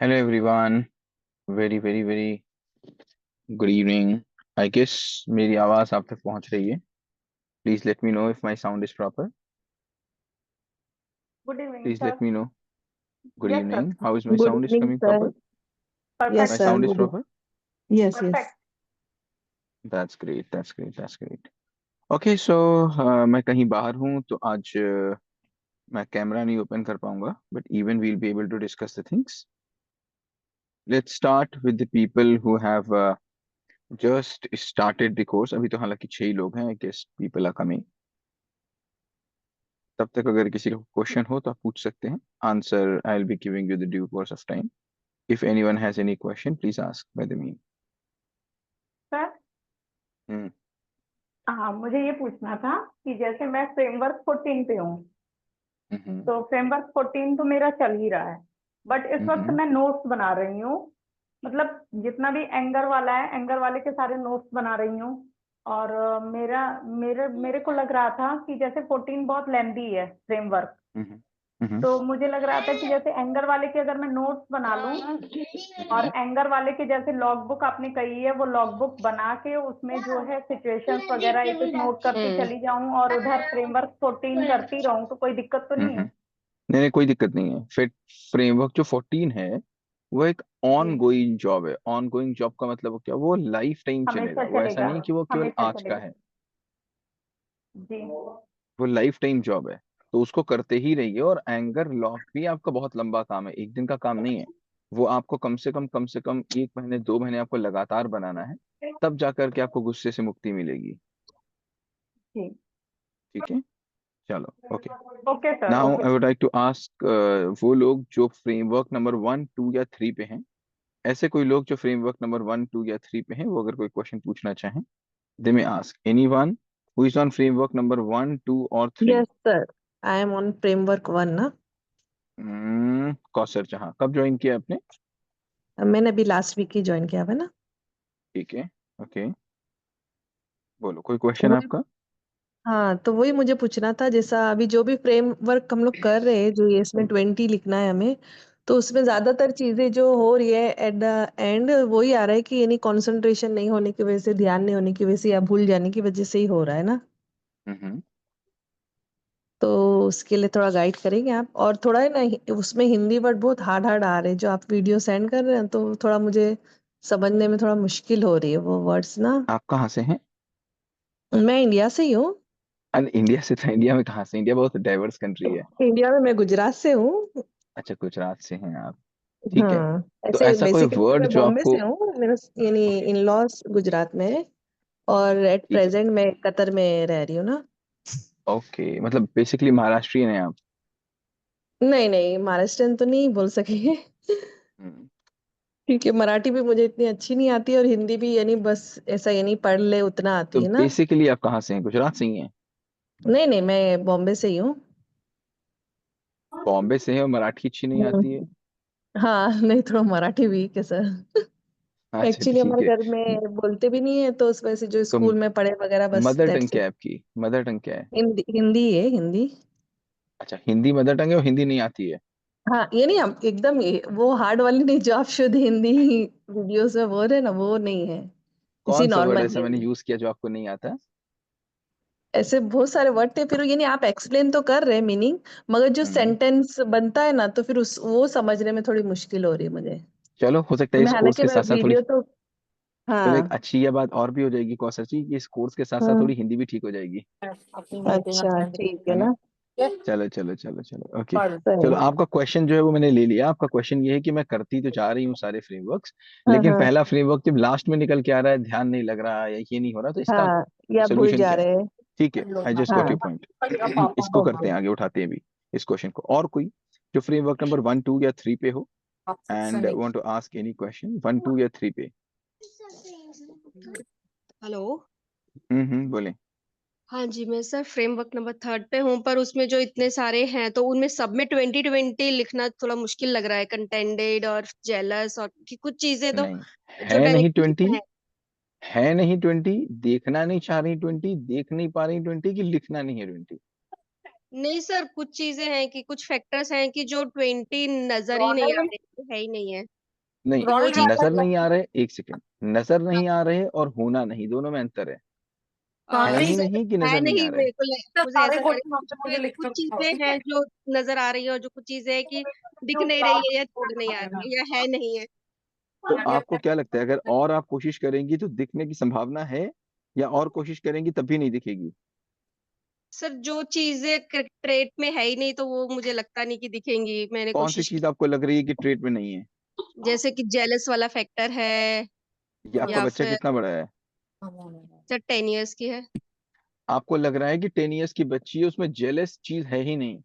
Hello everyone, very good evening. I guess मेरी आवाज आप तक पहुंच रही है. Please let me know if my sound is proper. Good evening, Please sir. let me know. Good Yes, sir. evening. How is my Good sound is evening, coming sir. proper? Yes, My Perfect. sir. sound is Good. proper? Yes, yes. Perfect. That's great. That's great. That's great. Okay, so मैं कहीं बाहर हूँ तो आज मैं camera नहीं open कर पाऊंगा. But even we'll be able to discuss the things. Let's start with the people who have just started the course. अभी तो हालांकि 6 ही लोग हैं. I guess people are coming. तब तक अगर किसी का क्वेश्चन हो तो आप पूछ सकते हैं. Answer I will be giving you the due course of time. If anyone has any question please ask by the mean. Sir, hmm. हाँ, मुझे ये पूछना था कि जैसे मैं फ्रेमवर्क 14 पे हूँ, हम्म. तो फ्रेमवर्क 14 तो मेरा चल ही रहा है, बट इस वक्त हम्म. मैं नोट्स बना रही हूँ. मतलब जितना भी एंगर वाला है, एंगर वाले के सारे नोट्स बना रही हूँ. और मेरा मेरे मेरे को लग रहा था कि जैसे 14 बहुत लेंदी है फ्रेमवर्क, हम्म. हम्म. तो मुझे लग रहा था कि जैसे एंगर वाले के अगर मैं नोट्स बना लूं, और एंगर वाले के जैसे लॉग बुक आपने कही है, वो लॉग बुक बना के उसमें जो है सिचुएशंस वगैरह एक एक नोट करती चली जाऊं और उधर फ्रेमवर्क 14 करती रहूं, तो कोई दिक्कत तो नहीं है? नहीं नहीं, कोई दिक्कत नहीं है. फिर फ्रेमवर्क जो 14 है वो एक ऑन जी, गोइंग जॉब है. ऑन गोइंग जॉब का मतलब क्या, वो लाइफ टाइम चलेगा. हमेशा वो ऐसा चलेगा, नहीं कि वो केवल हमेशा आज का चलेगा. है. जी. वो लाइफ टाइम जॉब है. तो उसको करते ही रहिए. और एंगर लॉक भी आपका बहुत लंबा काम है, एक दिन का काम नहीं है. वो आपको कम से कम 1 महीने 2 महीने आपको लगातार बनाना है. तब जाकर के आपको गुस्से से मुक्ति मिलेगी. जी. ठीक है. चलो. Okay. Okay sir, now okay. I would like to ask वो लोग जो फ्रेमवर्क नंबर 1 2 या 3 पे हैं. ऐसे कोई लोग जो फ्रेमवर्क नंबर 1 2 या 3 पे हैं, वो अगर कोई क्वेश्चन पूछना चाहें, they may ask. Anyone who is on framework number 1 2 और 3? Yes, sir. I am on framework 1 ना. कौसर जहाँ कब ज्वाइन किया आपने? मैंने अभी लास्ट वीक ही ज्वाइन किया है ना. ठीक है. ओके. बोलो, कोई क्वेश्चन वही. आपका? हाँ, तो वही मुझे पूछना था, जैसा अभी जो भी फ्रेमवर्क हम लोग कर रहे हैं, जो ये इसमें 20 लिखना है हमें, तो उसमें ज्यादातर चीजें जो हो रही है एट द एंड वही आ रहा है कि यानी कंसंट्रेशन नहीं होने की वजह से, ध्यान नहीं होने की वजह से या भूल जाने की वजह से ही हो रहा है ना. हम्म. तो उसके लिए थोड़ा गाइड करेंगे आप, और थोड़ा है ना उसमें हिंदी वर्ड बहुत हार्ड हार्ड आ रहे हैं जो आप वीडियो सेंड कर रहे हैं, तो थोड़ा मुझे समझने में थोड़ा मुश्किल हो रही है वो वर्ड्स ना. आप कहाँ से हैं? मैं इंडिया से ही हूँ. अरे इंडिया से था. इंडिया में कहाँ से? इंडिया बहुत डाइवर्स कंट्री है. इंडिया में मैं गुजरात से हूँ. अच्छा, गुजरात से हैं आप. ठीक है. हाँ, तो ऐसे ऐसा कोई बेसिकली वर्ड मैं जो बॉम्बे आपको... से हूँ, मेरा यानी ओके. इन लॉज गुजरात में है, और एट ठीक है. प्रेजेंट मैं कतर में रह रही हूँ ना. ओके, मतलब बेसिकली महाराष्ट्रियन है आप? नहीं नहीं, महाराष्ट्रियन तो नहीं बोल सकेंगे. हम्म. क्योंकि मराठी भी मुझे इतनी अच्छी नहीं आती, और हिंदी भी यानी बस ऐसा यानी पढ़ ले उतना तो आती है ना. बेसिकली आप कहाँ से हैं? गुजरात से ही हैं? नहीं नहीं, मैं बॉम्बे से ही हूँ. बॉम्बे से हैं और मराठी अच्छी नहीं आती है? हम्म. हाँ, नहीं थोड़ा मराठी वीक है सर. अच्छा, एक्चुअली ठीक हमारे है. घर में बोलते भी नहीं है, तो उस वजह से जो तो स्कूल में पढ़े वगैरह बस मदर टंग दैट्स क्या इट. है आपकी? मदर टंग क्या है? हिंदी हिंदी है, हिंदी. अच्छा, हिंदी मदर टंग है और हिंदी नहीं आती है? हाँ, ये नहीं, हम एकदम वो हार्ड वाली नहीं जो आप शुद्ध हिंदी वीडियोस में बोल रहे हैं ना, वो नहीं है. इसी कौन सा वर्ड नॉर्मल ऐसा मैंने यूज किया जो आपको नहीं आता? ऐसे बहुत सारे वर्ड थे, फिर ये नहीं आप एक्सप्लेन तो कर रहे हैं मीनिंग, मगर जो हम्म. सेंटेंस बनता है ना, तो फिर उस वो समझने में थोड़ी मुश्किल हो रही है मुझे. चलो, हो सकता है मैं इस कोर्स हालांकि के मैं साथ साथ थोड़ी... वीडियो तो. चलो, एक हाँ. अच्छी यह बात और भी हो जाएगी कौशल जी, कि इस कोर्स के साथ साथ हाँ. थोड़ी हिंदी भी ठीक हो जाएगी. अच्छा, ठीक है है ना? ना. चलो चलो चलो चलो. ओके. चलो, सही. आपका क्वेश्चन जो है वो मैंने ले लिया. आपका क्वेश्चन ये है कि मैं करती तो जा रही हूँ सारे फ्रेमवर्क्स, हाँ लेकिन हाँ पहला फ्रेमवर्क जब लास्ट में निकल के आ रहा है, ध्यान नहीं लग रहा या ये नहीं हो रहा, तो इसका हाँ, या भूल सोल्यूशन जा क्या है? रहे हैं. ठीक है. आई जस्ट गॉट हाँ. Your point. इसको करते ओके. हैं, आगे उठाते हैं भी इस क्वेश्चन को. और कोई जो फ्रेमवर्क नंबर 1 2 या 3 पे हो and want to ask any question 1 2 या 3 पे? हेलो। बोले. हाँ जी, मैं सर फ्रेमवर्क नंबर 3 पे हूँ, पर उसमें जो इतने सारे हैं तो उनमें सब में 2020 लिखना थोड़ा मुश्किल लग रहा है, कंटेंडेड और जेलस, और कि कुछ चीजें तो नहीं, जो है नहीं डायरेक्टली 20. है। है नहीं 20. देखना नहीं चाह रही 20. देख नहीं पा रही 20 की लिखना नहीं है 20. नहीं सर, कुछ चीज़ें हैं कि कुछ फैक्टर्स हैं कि जो 20 नज़र ही नहीं आ रहे, है ही नहीं है। नहीं, तो वो चीज़ नजर नहीं आ रहे, एक सेकेंड, नजर नहीं आ रहे और होना नहीं, दोनों में अंतर है। है ही सर नहीं कि है नजर नहीं नहीं, आ रहे? मुझे ऐसा लग रहा है कि कुछ चीज़ें हैं जो नज़र आ रही है और जो कुछ चीज़ें हैं कि दिख नहीं रही है या नज़र नहीं आ रही है या है नहीं है। तो आपको क्या लगता है, अगर और आप कोशिश करेंगी तो दिखने की संभावना है, या और कोशिश करेंगी तब भी नहीं दिखेगी? सर जो चीज़ें ट्रेट में है ही नहीं तो वो मुझे लगता नहीं कि दिखेंगी। मैंने कौन सी कोशिश चीज की, आपको लग रही है कि ट्रेट में नहीं है? जैसे कि जेलस वाला फैक्टर है ये आपका या बच्चा फिर कितना बड़ा है? सर 10 इयर्स की है। आपको लग रहा है कि 10 इयर्स की बच्ची है, उसमें जेलस चीज है ही नहीं?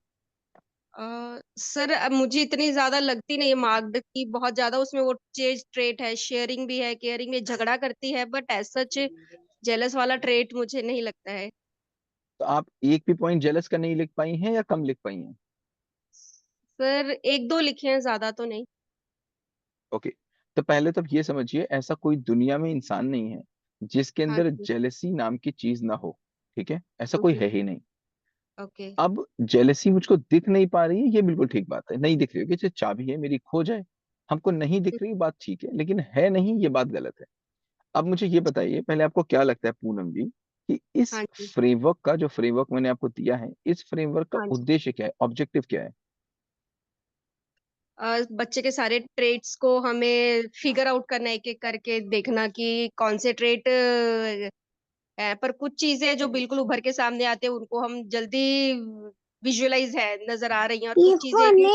सर अब मुझे इतनी ज़्यादा लगती नहीं है मार्क्ड की बहुत ज़्यादा उसमें वो चेज ट्रेट है, शेयरिंग भी है, केयरिंग में झगड़ा करती है बट एज़ सच जेलस वाला ट्रेट मुझे नहीं लगता है। तो आप एक भी पॉइंट जेलस का नहीं लिख पाई हैं या कम लिख पाई हैं? सर 1-2 लिखे हैं, ज़्यादा तो नहीं। ओके, तो पहले तो आप ये समझिए, ऐसा कोई दुनिया में इंसान नहीं है जिसके हाँ अंदर जी। जेलसी नाम की चीज ना हो। ठीक है, ऐसा हुँ, कोई हुँ। है ही नहीं। ओके। अब जेलसी मुझको दिख नहीं पा रही है, ये बिल्कुल ठीक बात है। नहीं दिख रही है कि चाबी है मेरी खो जाए, हमको नहीं दिख रही, बात ठीक है, लेकिन है नहीं, ये बात गलत है। अब मुझे ये बताइए, पहले आपको क्या लगता है पूनम जी, कि इस हाँ जी, फ्रेमवर्क का, जो फ्रेमवर्क मैंने आपको दिया है, इस फ्रेमवर्क का हाँ जी। उद्देश्य क्या है, ऑब्जेक्टिव क्या है? बच्चे के सारे ट्रेट्स को हमें फिगर आउट करना है एक-एक करके देखना कि कौन से ट्रेट पर कुछ चीज़ें जो बिल्कुल उभर के सामने आते हैं उनको हम जल्दी विजुअलाइज़ है नज़र आ रही हैं और कुछ चीज़ें कि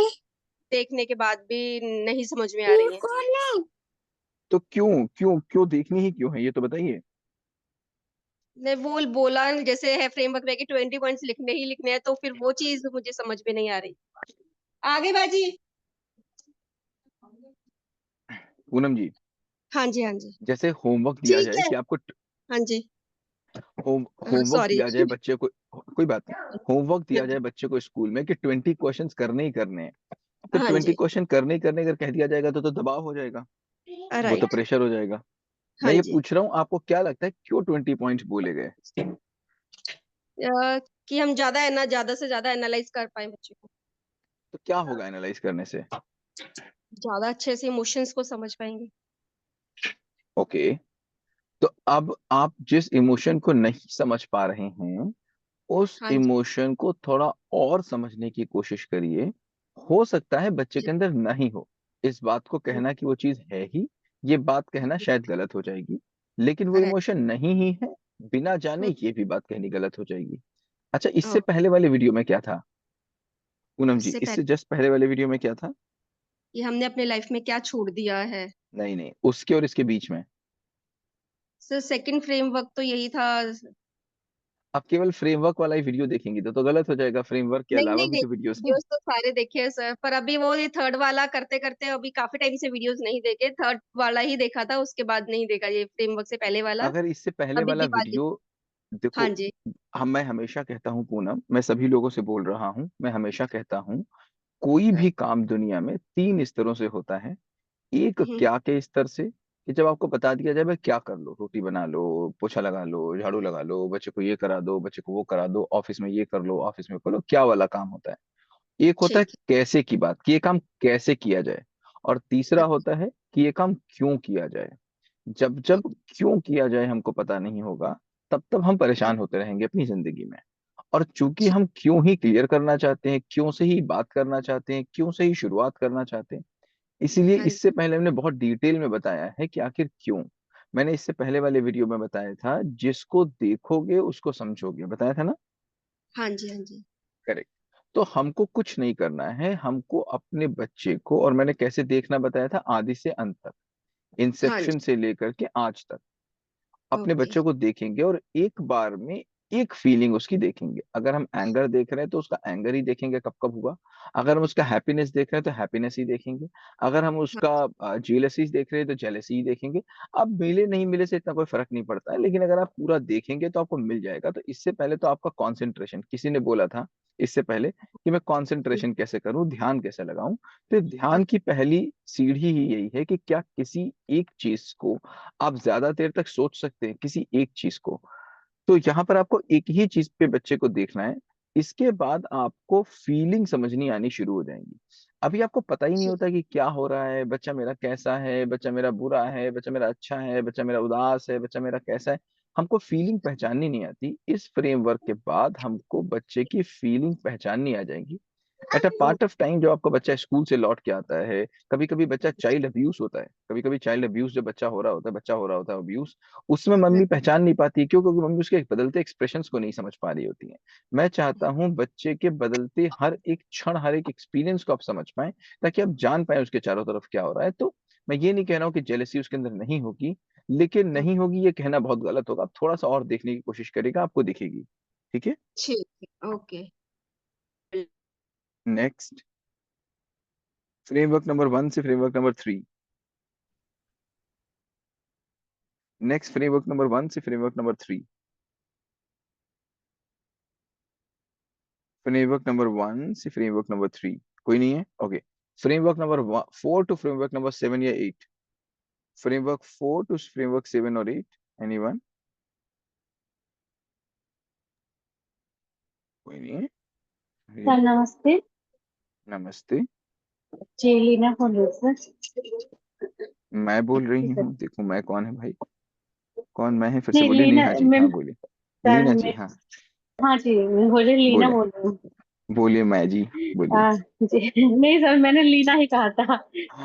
देखने के बाद भी नहीं समझ में आ रही हैं। तो क्यों क्यों क्यों देखनी ही क्यों है, ये तो बताइए। ने बोल बोला जैसे है फ्रेमवर्क में कि 20 पॉइंट्स लिखने ही लिखने हैं तो फिर वो चीज़ मुझे समझ में नहीं आ रही। आगे बाजी। पूनम जी, हाँ जी, हाँ जी। जैसे होमवर्क दिया ठीक जाए है। कि आपको हाँ जी। Homework sorry. दिया जाए बच्चे को, कोई बात नहीं, होमवर्क हाँ दिया जी, जाए बच्चे को स्कूल में कि 20 क्वेश्चंस करने ही करने हैं, तो हाँ 20 जी। क्वेश्चन करने ही करने अगर कह दिया जाएगा तो दबाव हो जाएगा, वो तो राइट। प्रेशर हो जाएगा। मैं हाँ ये जी। पूछ रहा हूँ, आपको क्या लगता है क्यों 20 पॉइंट्स बोले गए? कि हम ज़्यादा से ज़्यादा एनालाइज़ कर पाएँ बच्चे को। तो क्या होगा एनालाइज करने से? ज़्यादा अच्छे से इमोशंस को समझ पाएँगे। ओके, तो अब आप जिस इमोशन को नहीं समझ पा रहे हैं, उस हाँ जी, इमोशन को थोड़ा और समझने की कोशिश करिए। हो सकता है बच्चे जी। के अंदर नहीं हो, इस बात को हुँ, कहना कि वो चीज है ही, ये बात कहना हुँ, शायद गलत हो जाएगी, लेकिन वो राइट। इमोशन नहीं ही है, बिना हुँ, जाने ये भी बात कहनी गलत हो जाएगी। अच्छा, इससे ओके। पहले वाले वीडियो में क्या था पूनम जी, इससे इससे पहले जस्ट पहले वाले वीडियो में क्या था? कि हमने अपने लाइफ़ में क्या छोड़ दिया है। नहीं नहीं, उसके और इसके बीच में। सर सेकंड फ्रेमवर्क तो यही था। आप केवल फ्रेमवर्क वाला ही वीडियो देखेंगी तो गलत हो जाएगा, फ्रेमवर्क के नहीं, अलावा नहीं, भी नहीं, तो वीडियोस हैं। वीडियोज़ तो सारे देखे हैं सर, पर अभी वो ये थर्ड वाला करते-करते अभी काफ़ी टाइम से वीडियोज़ नहीं देखे, थर्ड वाला ही देखा था, उसके बाद नहीं देखा ये फ्रेमवर्क से पहले वाला। अगर इससे पहले अभी वाला दिवाली। वीडियो हाँ देखो, जी। मैं हमेशा कहता हूँ पूनम, मैं सभी लोगों से बोल रहा हूँ, मैं हमेशा कहता हूँ, कोई भी काम दुनिया में 3 स्तरों से होता है। एक हुँ, क्या के स्तर से, कि जब आपको बता दिया जाए भाई क्या कर लो, रोटी बना लो, पोछा लगा लो, झाड़ू लगा लो, बच्चे को ये करा दो, बच्चे को वो करा दो, ऑफिस में ये कर लो, ऑफिस में करो, क्या वाला काम होता है। एक होता है ठीक कैसे की बात, कि ये काम कैसे किया जाए, और तीसरा है। होता है कि ये काम क्यों किया जाए। जब जब ओके, क्यों किया जाए हमको पता नहीं होगा, तब तब हम हाँ, परेशान होते रहेंगे अपनी जिंदगी में। और चूंकि ठीक हम क्यों ही क्लियर करना चाहते हैं, क्यों से ही बात करना चाहते हैं, क्यों से ही शुरुआत करना चाहते हैं, इसीलिए हाँ, इससे पहले हमने बहुत डिटेल में बताया है कि आखिर क्यों। मैंने इससे पहले वाले वीडियो में बताया था, जिसको देखोगे उसको समझोगे, बताया था ना? हाँ जी, हाँ जी। करेक्ट। तो हमको कुछ नहीं करना है, हमको अपने बच्चे को, और मैंने कैसे देखना बताया था, आदि से अंत तक, हाँ इंसेप्शन जी, से लेकर के आज तक अपने ओके, बच्चे को देखेंगे, और एक बार में एक फीलिंग उसकी देखेंगे। अगर हम एंगर देख रहे हैं तो उसका एंगर ही देखेंगे कब कब हुआ, अगर हम उसका हैप्पीनेस देख रहे हैं तो हैप्पीनेस ही देखेंगे, अगर हम हाँ, उसका जेलसी देख रहे हैं तो जेलसी ही देखेंगे। अब मिले नहीं मिले से इतना कोई फर्क नहीं पड़ता है, लेकिन अगर आप पूरा देखेंगे तो आपको मिल जाएगा। तो इससे पहले तो आपका कंसंट्रेशन, किसी ने बोला था इससे पहले कि मैं जी, कंसंट्रेशन कैसे करूं, ध्यान कैसे लगाऊं, तो ध्यान ओके, की पहली सीढ़ी ही यही है कि क्या किसी एक चीज को आप ज्यादा देर तक सोच सकते हैं, किसी एक चीज को। तो यहाँ पर आपको एक ही चीज पे बच्चे को देखना है, इसके बाद आपको फीलिंग समझनी आनी शुरू हो जाएंगी। अभी आपको पता ही नहीं होता कि क्या हो रहा है, बच्चा मेरा कैसा है, बच्चा मेरा बुरा है, बच्चा मेरा अच्छा है, बच्चा मेरा उदास है, बच्चा मेरा कैसा है। हमको फीलिंग पहचाननी नहीं आती। इस फ्रेमवर्क के बाद हमको बच्चे की फीलिंग पहचाननी आ जाएगी। At a part of time, जब आपका बच्चा स्कूल से लौट के आता है, कभी कभी बच्चा चाइल्ड अब्यूज होता है, कभी कभी चाइल्ड अब्यूज जब बच्चा हो रहा होता है, बच्चा हो रहा होता है अब्यूज, उसमें मम्मी पहचान नहीं पाती। क्यों? क्योंकि मम्मी उसके बदलते एक्सप्रेशंस को नहीं समझ पा रही होती है। मैं चाहता हूँ बच्चे के बदलते हर एक क्षण, हर एक एक्सपीरियंस को आप समझ पाए, ताकि आप जान पाए उसके चारों तरफ क्या हो रहा है। तो मैं ये नहीं कह रहा हूँ कि जेलसी उसके अंदर नहीं होगी, लेकिन नहीं होगी ये कहना बहुत गलत होगा। आप थोड़ा सा और देखने की कोशिश करेगा, आपको दिखेगी। ठीक है। ठीक है, ओके। नेक्स्ट, फ्रेमवर्क नंबर 1 से framework number 3। Next, framework number 1 से फ्रेमवर्क नंबर 3। फ्रेमवर्क नंबर 1 से फ्रेमवर्क नंबर 3। कोई नहीं है? Okay. Framework number 4 to framework number 7 या 8। फ्रेमवर्क 4 टू फ्रेमवर्क 7 और 8। एनीवन? कोई नहीं है? सर नमस्ते। नमस्ते। जी लीना बोल रही सर। मैं बोल जी रही सर। हूँ? देखो मैं कौन है भाई? कौन मैं है? फिर से नहीं बोलिए। लीना नेहा जी, मैं हाँ बोलिए। सर लीना जी, मैं हाँ हाँ जी मैं बोले लीना बोले। बोल रही हूँ। बोलिए मैं जी, बोलिए। जी नहीं सर मैंने लीना ही कहा था,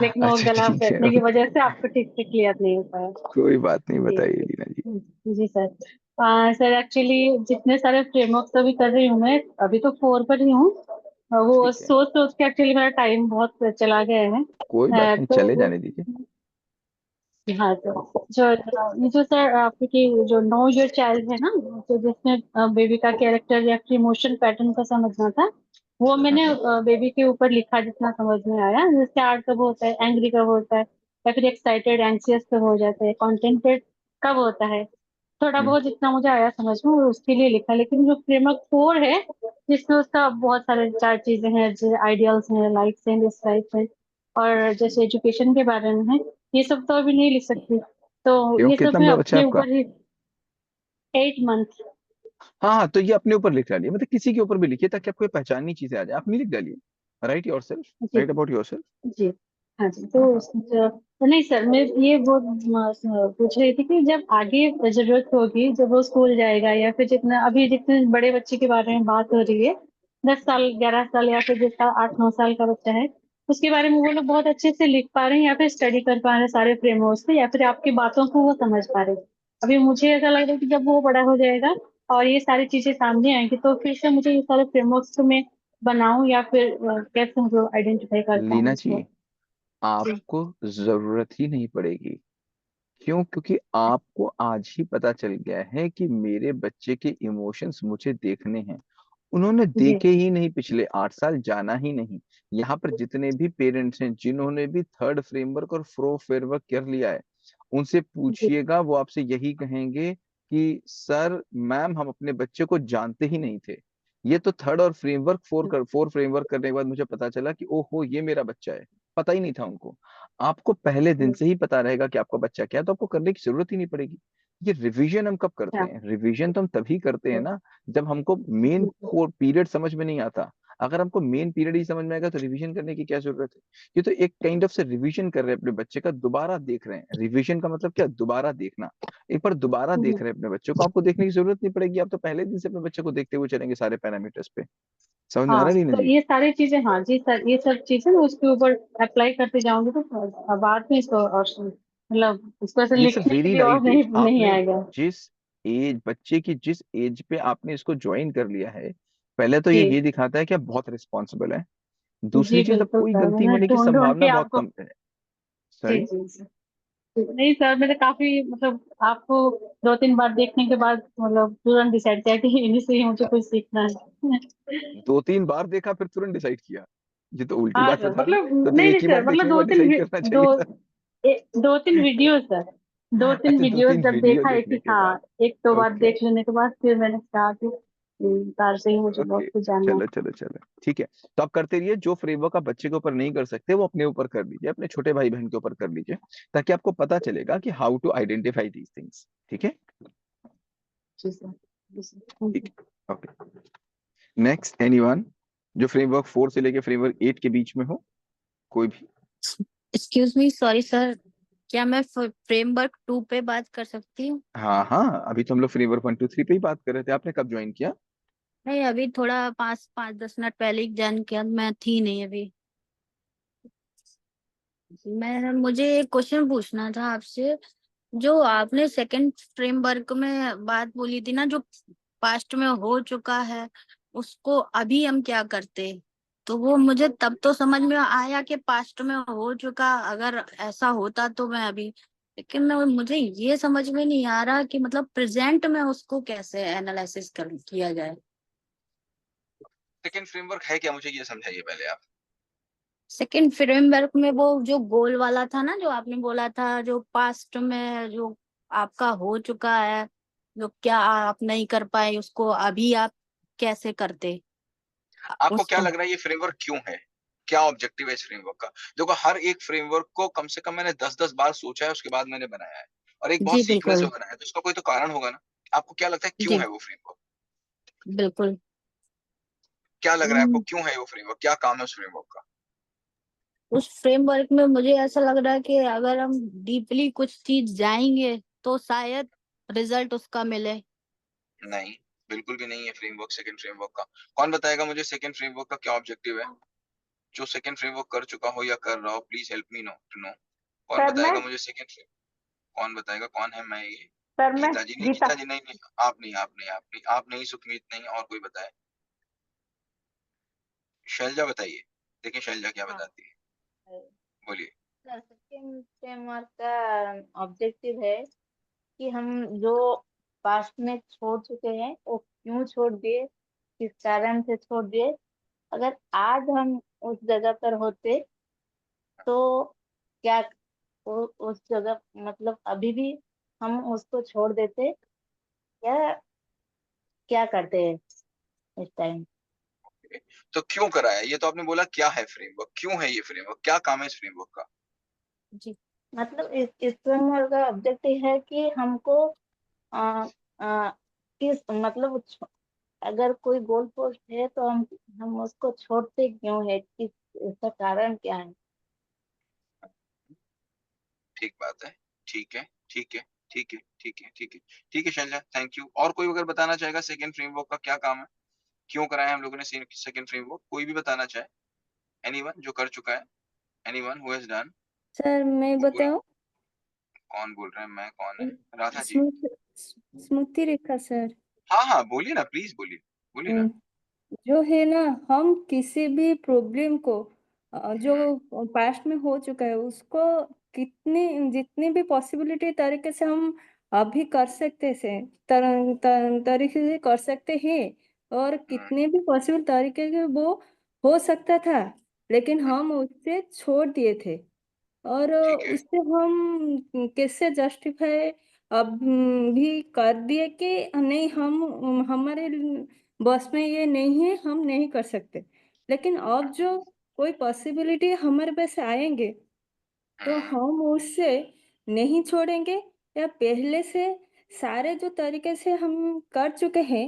लेकिन वो अच्छा गला ठीक है, बैठने की ओके। वजह से आपको ठीक से क्लियर नहीं हो पाया। कोई बात नहीं, जी बताइए लीना जी। जी सर। सर एक्चुअली जितने सारे फ्रेमवर्क अभी कर रही हूँ मैं, अभी तो 4 पर ही हूँ। वो ठीक है, सोच सोच के एक्चुअली मेरा टाइम बहुत चला गया है। कोई बात नहीं, चले तो जाने दीजिए। हाँ तो जो ये जो सर आपकी जो नो योर चाइल्ड है ना, तो जिसमें बेबी का कैरेक्टर या फिर इमोशन पैटर्न का समझना था, वो हाँ मैंने हाँ। बेबी के ऊपर लिखा जितना समझ में आया। जैसे आर्ट कब होता है, एंग्री कब होता है, या फिर एक्साइटेड एंग्जियस कब हो जाता है, कॉन्टेंटेड कब होता है, थोड़ा हम्म, बहुत जितना मुझे आया समझ में, और उसके लिए लिखा। लेकिन जो फ्रेमवर्क 4 है, जिसमें उसका बहुत सारे 4 चीजें हैं, जैसे आइडियल्स हैं, लाइक्स हैं, डिसलाइक्स हैं, और जैसे एजुकेशन के बारे में है, ये सब तो अभी नहीं लिख सकती। तो क्यों? ये सब कितना मैं बड़ा बच्चा है अपने आपका? ऊपर ही 8 मंथ। हाँ हाँ, तो ये अपने ऊपर लिख डालिए, मतलब किसी के ऊपर भी लिखिए, ताकि आपको ये पहचाननी चीजें आ जाए। अपनी लिख डालिए। Write yourself. जी राइट अबाउट योर सेल्फ। जी हाँ जी। हाँ तो हाँ। तो नहीं सर, मैं ये वो पूछ रही थी कि जब आगे जरूरत होगी, जब वो स्कूल जाएगा, या फिर जितना अभी जितने बड़े बच्चे के बारे में बात हो रही है, 10 साल 11 साल या फिर जितना 8 9 साल का बच्चा है, उसके बारे में वो लोग बहुत अच्छे से लिख पा रहे हैं, या फिर स्टडी कर पा रहे हैं सारे फ्रेमवर्क से, या फिर आपकी बातों को वो समझ पा रहे हैं। अभी मुझे ऐसा लग रहा है कि जब वो बड़ा हो जाएगा और ये सारी चीजें सामने आएंगी, तो फिर से मुझे ये सारे फ्रेमवर्क्स को मैं बनाऊं, या फिर कैसे मुझे आइडेंटिफाई कर पाऊं लीना जी, उसको। जी आपको जरूरत ही नहीं पड़ेगी। क्यों? क्योंकि आपको आज ही पता चल गया है कि मेरे बच्चे के इमोशंस मुझे देखने हैं। उन्होंने जी देखे ही नहीं, पिछले 8 साल जाना ही नहीं। यहाँ पर जितने भी पेरेंट्स हैं, जिन्होंने भी थर्ड फ्रेमवर्क और फोर्थ फ्रेमवर्क कर लिया है, उनसे जी पूछिएगा, वो आपसे यही कहेंगे कि सर मैम, हम अपने बच्चे को जानते ही नहीं थे। ये तो थर्ड और फ्रेमवर्क फोर फ्रेमवर्क करने के बाद मुझे पता चला कि ओहो, ये मेरा बच्चा है। पता ही नहीं था उनको। आपको पहले दिन से ही पता रहेगा कि आपका बच्चा क्या है, तो आपको करने की जरूरत ही नहीं पड़ेगी। ये रिवीजन हम कब करते हाँ हैं? रिवीजन तो हम तभी करते हैं ना, जब हमको मेन जी पीरियड समझ में नहीं आता। अगर हमको मेन पीरियड ही समझ में आएगा, तो रिवीजन करने की क्या जरूरत है? ये तो एक काइंड ऑफ से रिवीजन कर रहे हैं अपने बच्चे का, दोबारा देख रहे हैं। रिवीजन का मतलब क्या? दोबारा देखना। एक बार दोबारा जी देख रहे हैं अपने बच्चे को, आपको देखने की जरूरत नहीं पड़ेगी। आप तो पहले दिन से अपने बच्चे को देखते हुए चलेंगे सारे पैरामीटर्स पे। समझ में आ हाँ। रहा है रीना तो जी? ये सारी चीजें, हाँ जी सर, ये सब चीजें मैं उसके ऊपर अप्लाई करते जाऊंगी, तो बाद में इसको और मतलब उसको ऐसे ये सब लिखने के वेरी लिए और राइट नहीं एज। नहीं आपने आएगा। जिस एज, बच्चे की जिस एज पे आपने इसको ज्वाइन कर लिया है, पहले तो ये जी दिखाता है कि आप बहुत रिस्पॉन्सिबल हैं। जी दूसरी चीज, अब बिल्कुल कोई सर, गलती मैंने होने की ढूंढ ढूंढ संभावना के बहुत आपको। कम है। जी सॉरी। जी सर। नहीं सर, मैंने काफी मतलब आपको 2 3 बार देखने के बाद मतलब तुरंत डिसाइड किया कि इन्हीं से ही मुझे कुछ सीखना है। 2 3 बार देखा फिर तुरंत डिसाइड किया? ये तो उल्टी हाँ बात सर, बता रहे मतलब हो। तो नहीं एक नहीं ही सर, बार मतलब देखने के बाद डिसाइड करना चाहिए था। 2 3 वीडियो सर, 2 3 अच्छा, दो वीडियो तीन जब वीडियो देखा है कि देखने के हाँ, बाद। 1 2 बार ओके। देख लेने के बाद फिर मैंने कहा कि तार से ही मुझे ओके, बहुत कुछ जानना है। चलो चलो चलो, ठीक है। तो आप करते रहिए। जो फ्रेमवर्क आप बच्चे के ऊपर नहीं कर सकते, वो अपने ऊपर कर लीजिए, अपने छोटे भाई बहन के ऊपर कर लीजिए, ताकि आपको पता चलेगा कि how to identify these things. ठीक है? जी सर। जी सर, थैंक ठीक यू। है, ओके। नेक्स्ट एनीवन जो फ्रेमवर्क 4 से लेके फ्रेमवर्क 8 के बीच में हो, कोई भी। एक्सक्यूज मी, सॉरी सर, क्या मैं फ्रेमवर्क 2 पे बात कर सकती हूँ? हाँ हाँ, अभी तो हम लोग फ्रेमवर्क 1 2 3 पे ही बात कर रहे थे। आपने कब ज्वाइन किया? नहीं, अभी थोड़ा 5-10 मिनट पहले ही ज्वाइन किया, मैं थी नहीं अभी। मुझे एक क्वेश्चन पूछना था आपसे। जो आपने सेकंड फ्रेमवर्क में बात बोली थी ना, जो पास्ट में हो चुका है उसको अभी हम क्या करते, तो वो मुझे तब तो समझ में आया कि पास्ट में हो चुका, अगर ऐसा होता तो मैं अभी, लेकिन मुझे ये समझ में नहीं आ रहा कि मतलब प्रेजेंट में उसको कैसे एनालिसिस कर किया जाए। सेकंड फ्रेमवर्क है क्या, मुझे ये समझाइए पहले आप। सेकंड फ्रेमवर्क में वो जो गोल वाला था ना, जो आपने बोला था, जो पास्ट में जो आपका हो चुका है, जो क्या आप नहीं कर पाए उसको अभी आप कैसे करते आपको क्या उसको। लग रहा है ये फ्रेमवर्क क्यों है? क्या ऑब्जेक्टिव है इस फ्रेमवर्क का? देखो, हर एक फ्रेमवर्क को कम से कम मैंने 10-10 बार सोचा है, उसके बाद मैंने बनाया है, और एक बहुत जी सीक्वेंस में बिल्कुल। बनाया है, तो इसका कोई तो कारण होगा ना। आपको क्या लगता है क्यों जी है वो फ्रेमवर्क? बिल्कुल। क्या लग रहा है आपको हम्म, क्यों है वो फ्रेमवर्क, क्या काम है उस फ्रेमवर्क का? उस फ्रेमवर्क में मुझे ऐसा लग रहा है कि अगर हम डीपली कुछ चीज जाएंगे तो शायद रिजल्ट उसका मिले। नहीं, बिल्कुल भी नहीं है फ्रेमवर्क सेकंड फ्रेमवर्क का। कौन बताएगा मुझे सेकंड फ्रेमवर्क का क्या ऑब्जेक्टिव है? जो सेकंड फ्रेमवर्क कर चुका हो या कर रहा हो, please help me no to know. कौन सर मैं बताएगा मुझे सेकंड फ्रेम? कौन बताएगा, कौन है? मैं ये सर मैं गीता जी नहीं, गीता। गीता जी नहीं, नहीं आप नहीं, आप नहीं, आप नहीं, आप नहीं, सुखमीत नहीं, और कोई बताए? शैलजा बताइए, देखिए शैलजा क्या हाँ, बताती है, बोलिए। सर सेकंड फ्रेमवर्क का ऑब्जेक्टिव है कि हम जो पास्ट में छोड़ चुके हैं वो क्यों छोड़ दिए, किस कारण से छोड़ दिए। अगर आज हम उस जगह पर होते तो क्या उस जगह मतलब अभी भी हम उसको छोड़ देते या क्या करते हैं इस टाइम। तो क्यों करा है ये तो आपने बोला, क्या है फ्रेमवर्क, क्यों है ये फ्रेमवर्क, क्या काम है इस फ्रेमवर्क का? जी मतलब इस फ्रेमवर्क का ऑब्जेक्टिव है कि हमको आ, आ, किस मतलब अगर कोई गोल पोस्ट है तो हम उसको छोड़ते क्यों है, किस इसका कारण क्या है। ठीक बात है, ठीक है, ठीक है, ठीक है, ठीक है, ठीक है, ठीक है शैलजा, थैंक यू। और कोई अगर बताना चाहेगा सेकंड फ्रेमवर्क का क्या काम है, क्यों कराया हम लोगों ने सेकंड फ्रेमवर्क, कोई भी बताना चाहे? एनीवन जो कर चुका है, anyone who has done. Sir मैं बोलो, बताऊं? कौन बोल रहा है, मैं कौन है? राधा जी। स्मृति स्मृति रेखा सर। हाँ हाँ, बोलिए ना प्लीज, बोलिए, बोलिए ना। हम्म, जो है ना, हम किसी भी प्रॉब्लम को हम्म, जो पास्ट में हो चुका है उसको कितनी जितनी भी पॉसिबिलिटी तरीके से हम अभी कर सकते से तरीके से कर सकते हैं, और हम्म, कितने भी पॉसिबल तरीके के वो हो सकता था, लेकिन हम्म, हम उससे छोड़ दिए थे। और ठीक है। उससे हम कैसे जस्टिफाई अब भी कर दिए कि नहीं, हम हमारे बस में ये नहीं है, हम नहीं कर सकते। लेकिन अब जो कोई पॉसिबिलिटी हमारे पास आएंगे तो हम्म, हम उससे नहीं छोड़ेंगे, या पहले से सारे जो तरीके से हम कर चुके हैं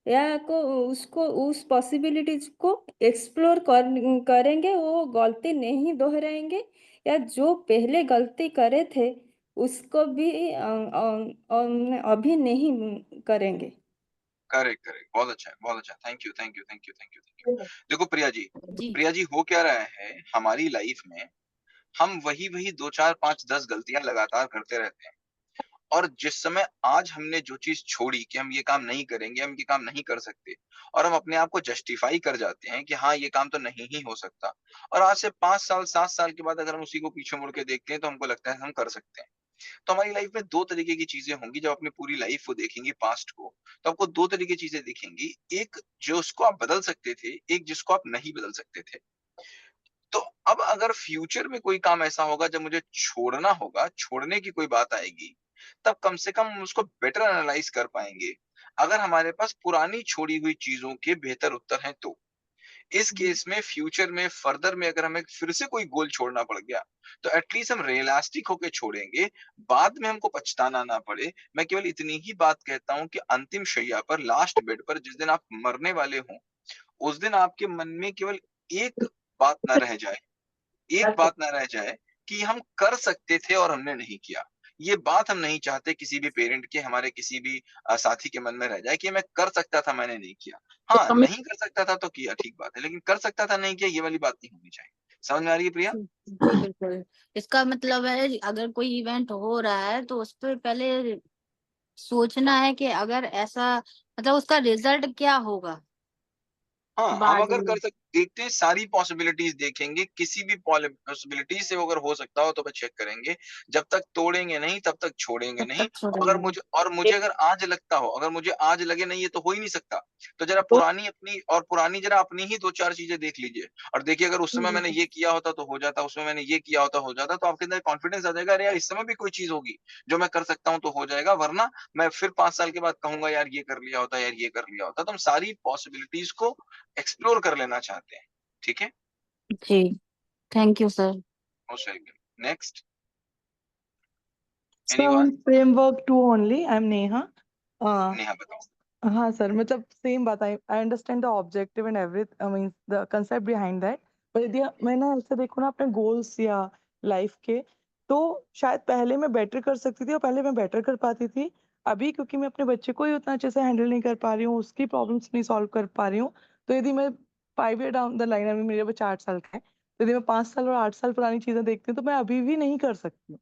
या को उसको उस पॉसिबिलिटीज को एक्सप्लोर करेंगे, वो गलती नहीं दोहराएंगे, या जो पहले गलती करे थे उसको भी अभी नहीं करेंगे। करेक्ट करेक्ट, बहुत अच्छा है, बहुत अच्छा, thank you, thank you, thank you, thank you, thank you. देखो प्रिया जी, जी प्रिया जी हो क्या रहा है हमारी लाइफ में, हम वही वही 2 4 5 10 गलतियां लगातार करते रहते हैं, और जिस समय आज हमने जो चीज छोड़ी कि हम ये काम नहीं करेंगे, हम ये काम नहीं कर सकते, और हम अपने आप को जस्टिफाई कर जाते हैं कि हाँ ये काम तो नहीं ही हो सकता, और आज से 5 साल 7 साल के बाद अगर हम उसी को पीछे मुड़ के देखते हैं तो हमको लगता है हम कर सकते हैं। तो हमारी लाइफ में दो तरीके की चीजें होंगी, जब अपनी पूरी लाइफ को देखेंगे पास्ट को, तो आपको दो तरीके की चीजें दिखेंगी, एक जो उसको आप बदल सकते थे, एक जिसको आप नहीं बदल सकते थे। तो अब अगर फ्यूचर में कोई काम ऐसा होगा जब मुझे छोड़ना होगा, छोड़ने की कोई बात आएगी, तब कम से कम हम उसको बेटर एनालाइज कर पाएंगे, अगर हमारे पास पुरानी छोड़ी हुई चीजों के बेहतर उत्तर हैं तो। इस केस में फ्यूचर में फर्दर में अगर हमें फिर से कोई गोल छोड़ना पड़ गया, तो एटलीस्ट हम रियलिस्टिक होके छोड़ेंगे, बाद में हमको पछताना ना पड़े। मैं केवल इतनी ही बात कहता हूं कि अंतिम शैया पर, लास्ट बेड पर जिस दिन आप मरने वाले हों, उस दिन आपके मन में केवल एक बात ना रह जाए, एक बात ना रह जाए कि हम कर सकते थे और हमने नहीं किया। ये बात हम नहीं चाहते किसी भी पेरेंट के, हमारे किसी भी साथी के मन में रह जाए कि मैं कर सकता था, मैंने नहीं किया। हाँ, नहीं कर सकता था तो किया, ठीक बात है, लेकिन कर सकता था, नहीं किया, ये वाली बात नहीं होनी चाहिए। समझ में आ रही है प्रिया? जी जी, बिल्कुल। इसका मतलब है अगर कोई इवेंट हो रहा है तो उस पर पहले सोचना है कि अगर ऐसा मतलब उसका रिजल्ट क्या होगा हाँ, हम बाद अगर में। कर सक देखते हैं, सारी पॉसिबिलिटीज़ देखेंगे, किसी भी पॉसिबिलिटी से अगर हो सकता हो तो चेक करेंगे। जब तक तोड़ेंगे नहीं, तब तक छोड़ेंगे तब नहीं। तक छोड़ेंगे। और मुझे अगर आज लगता हो, अगर मुझे आज लगे नहीं ये तो हो ही नहीं सकता, तो जरा पुरानी जरा अपनी ही 2-4 चीज़ें देख लीजिए और देखिए अगर उस समय मैंने ये किया होता तो हो जाता, उसमें मैंने ये किया होता हो जाता, तो आपके अंदर कॉन्फिडेंस आ जाएगा, अरे यार इस समय भी कोई चीज़ होगी, जो मैं कर सकता हूँ तो हो जाएगा, वरना मैं फिर 5 साल के बाद कहूँगा यार ये कर लिया होता, यार ये कर लिया होता। तो हम सारी पॉसिबिलिटीज़ को एक्सप्लोर कर लेना चाहते हैं, ठीक है? जी, thank you sir. Most welcome. Next, So anyone? on framework 2 only, I'm Neha. Neha बताओ। हाँ सर, मतलब सेम बात, I understand the objective and every mean the concept behind that, पर यदि मैं ना ऐसे देखो ना अपने गोल्स या लाइफ के, तो शायद पहले मैं बेटर कर सकती थी और पहले मैं बेटर कर पाती थी। अभी क्योंकि मैं अपने बच्चे को ही उतना अच्छे से हैंडल नहीं कर पा रही हूँ, उसकी प्रॉब्लम्स नहीं सॉल्व कर पा रही हूँ, तो यदि मैं 5 ईयर डाउन द लाइन, अभी मेरे बच्चा 8 साल का है, तो यदि मैं 5 साल और 8 साल पुरानी चीजें देखती हूँ तो मैं अभी भी नहीं कर सकती।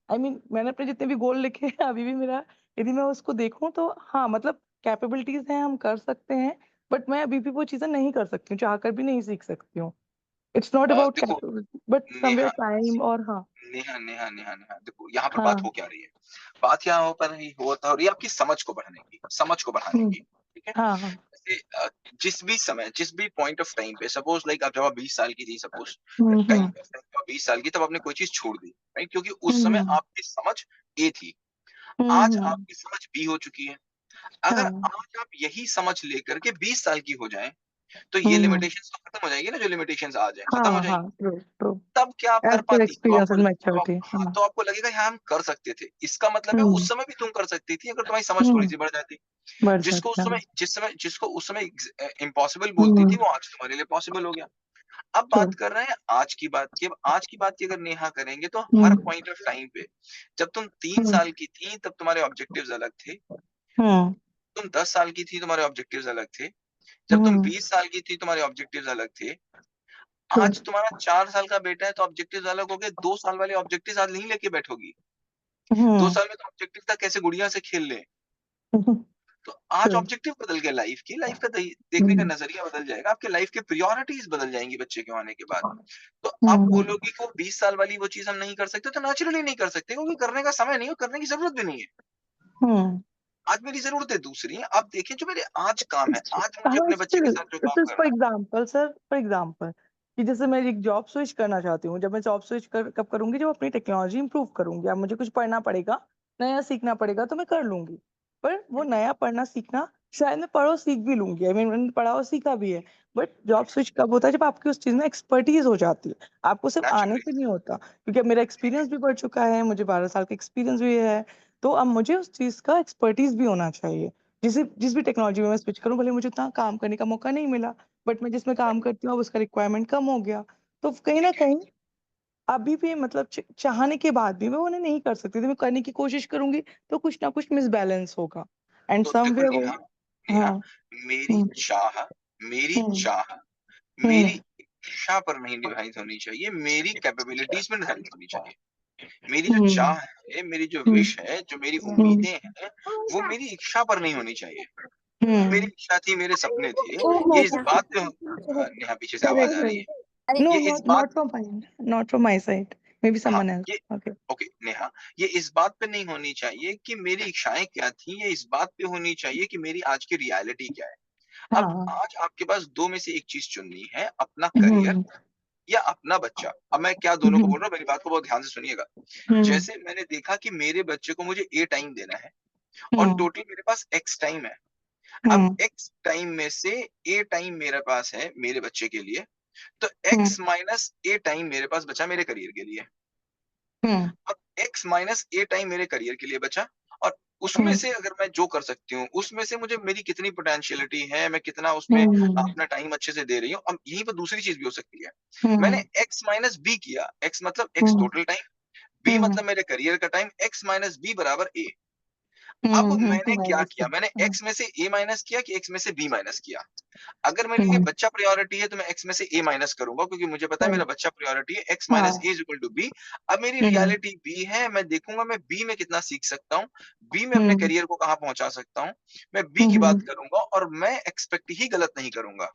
मैंने अपने जितने भी गोल लिखे हैं अभी भी मेरा, यदि मैं उसको देखूं तो हाँ, मतलब कैपेबिलिटीज हैं, हम कर सकते हैं, बट मैं अभी भी वो चीजें नहीं कर सकती हूँ, चाहकर भी नहीं सीख सकती हूँ। इट्स नॉट अबाउट देखो capability but somewhere Neha time, और हाँ। नेहा, देखो यहाँ पर बात हाँ। हो क्या रही है? बात यहाँ पर ही होता हो रही है आपकी समझ को बढ़ाने की, समझ को बढ़ाने हम्म, की, ठीक है? हाँ हाँ। जैसे जिस भी समय, जिस भी पॉइंट ऑफ टाइम पे, सपोज लाइक आप जब आप 20 साल की थी, सपोज टाइम हम्म 20 साल की, तब आपने कोई चीज छोड़ दी, राइट? क्योंकि उस समय हम्म आपकी समझ ए थी, आज हम्म, आपकी समझ बी हो चुकी है। अगर हाँ। आज आप यही समझ लेकर के 20 साल की हो जाएं, तो ये हम्म, लिमिटेशंस तो खत्म हो जाएगी ना, जो लिमिटेशंस आज है खत्म हो हाँ हाँ, जाएगी। True true. तब क्या आप एज कर पर पाती? एक्सपीरियंस एंड मैच्योरिटी, हाँ, हाँ। तो आपको लगेगा हाँ हम कर सकते थे। इसका मतलब है हम्म उस समय भी तुम कर सकती थी अगर तुम्हारी समझ थोड़ी हम्म, सी बढ़ जाती। बढ़ जिसको उस जाता है। समय इम्पॉसिबल बोलती हम्म, थी, वो आज तुम्हारे लिए पॉसिबल हो गया। अब ट्रू। बात कर रहे हैं आज की बात की। अब आज की बात की अगर नेहा करेंगे तो हर हम्म पॉइंट ऑफ टाइम पे, जब तुम 3 हम्म साल की थी तब तुम्हारे ऑब्जेक्टिव्स अलग थे। हम्म तुम 10 साल की थी, तुम्हारे ऑब्जेक्टिव्स अलग थे। जब तुम हम्म, 20 साल की थी, तुम्हारे ऑब्जेक्टिव्स अलग थे। ट्रू। आज तुम्हारा 4 साल का बेटा है तो ऑब्जेक्टिव्स अलग हो गए। 2 साल वाले ऑब्जेक्टिव्स आज नहीं लेके बैठोगी। 2 हम्म, साल में तो ऑब्जेक्टिव था कैसे गुड़िया से खेल लें। तो आज ट्रू। ऑब्जेक्टिव बदल गया, लाइफ का देखने का हम्म नजरिया बदल जाएगा, आपके लाइफ के प्रायोरिटीज बदल जाएंगी बच्चे के आने के बाद। तो आप हम्म बोलोगे कि वो 20 साल वाली वो चीज हम नहीं कर सकते, तो नेचुरली नहीं कर सकते, क्योंकि करने का समय नहीं है, करने की जरूरत भी नहीं है। हम्म, आज मेरी जरूरतें दूसरी हैं। आप देखिए जो मेरे आज काम है, आज मुझे हाँ अपने बच्चे स्टिल, के साथ जो काम फॉर करना है। एग्जांपल सर, फॉर एग्जांपल कि जैसे मैं एक जॉब स्विच करना चाहती हूँ, जब मैं जॉब स्विच कब करूंगी, जब अपनी टेक्नोलॉजी इंप्रूव करूंगी, अब मुझे कुछ पढ़ना पड़ेगा, नया सीखना पड़ेगा तो मैं कर लूंगी। पर वो नया पढ़ना सीखना शायद मैं पढ़ो सीख भी लूंगी, मैंने पढ़ा और सीखा भी है, बट जॉब स्विच कब होता है, जब आपकी उस चीज में एक्सपर्टीज हो जाती है, आपको सिर्फ आने नेचुरली से नहीं होता, क्योंकि अब मेरा एक्सपीरियंस भी बढ़ चुका है, मुझे 12 साल का एक्सपीरियंस भी है, तो अब मुझे उस चीज का एक्सपर्टीज भी होना चाहिए। जिस भी टेक्नोलॉजी में मैं स्विच करूं, भले मुझे उतना काम करने का मौका नहीं मिला, बट मैं जिसमें काम करती हूँ अब उसका रिक्वायरमेंट कम हो गया, तो कहीं ना ठीक है। कहीं अभी भी मतलब चाहने के बाद भी मैं उन्हें नहीं कर सकती थी, मैं करने की कोशिश करूंगी तो कुछ ना कुछ मिसबैलेंस होगा, एंड तो देखो समवेयर वो। नेहा, नेहा, हाँ। मेरी हम्म चाह मेरी हम्म चाह मेरी हम्म इच्छा पर नहीं निर्धारित होनी चाहिए, मेरी कैपेबिलिटीज में निर्धारित होनी चाहिए। मेरी जो हम्म चाह है, मेरी जो हम्म विश है, जो मेरी हम्म उम्मीदें हैं, वो मेरी इच्छा पर नहीं होनी चाहिए। जो मेरी हम्म, इच्छा थी, मेरे सपने थे, ये इस बात पे नेहा पीछे से आवाज करेक्ट आ रही है। करेक्ट। नो, ये इस नॉट बात not from my, not from my side, may be हाँ, समवन एल्स। ये ओके। ओके नेहा, ये इस बात पे नहीं होनी चाहिए कि मेरी इच्छाएं क्या थी, ये इस बात पे होनी चाहिए कि मेरी आज की रियलिटी क्या है। अब हाँ। आज आपके पास दो में से एक चीज चुननी है, अपना करियर हम्म या अपना बच्चा। अब मैं क्या दोनों को हम्म बोल रहा हूँ, मेरी बात को बहुत ध्यान से सुनिएगा। हम्म जैसे मैंने देखा कि मेरे बच्चे को मुझे ए टाइम देना है और हम्म टोटल मेरे पास एक्स टाइम है। अब हम्म एक्स टाइम में से ए टाइम मेरे पास है मेरे बच्चे के लिए, तो हम्म एक्स माइनस ए टाइम मेरे पास बचा मेरे करियर के लिए। हम्म अब एक्स माइनस ए टाइम मेरे करियर के लिए बचा और उसमें से अगर मैं जो कर सकती हूँ, उसमें से मुझे मेरी कितनी पोटेंशियलिटी है, मैं कितना उसमें अपना टाइम अच्छे से दे रही हूँ। अब यहीं पर दूसरी चीज़ भी हो सकती है। मैंने x माइनस b किया, x मतलब x टोटल टाइम, b मतलब मेरे करियर का टाइम, x माइनस b बराबर a। अब मैंने क्या किया, मैंने x में से a माइनस किया कि x में से b माइनस किया। अगर मेरे लिए बच्चा प्रायोरिटी है तो मैं x में से a माइनस करूंगा, क्योंकि मुझे पता है मेरा बच्चा प्रायोरिटी है, x माइनस a is equal to b। अब मेरी रियलिटी b है, मैं देखूंगा मैं b में कितना सीख सकता हूँ, b में अपने करियर को कहाँ पहुंचा सकता हूँ, मैं b की बात करूंगा और मैं एक्सपेक्ट ही गलत नहीं करूंगा।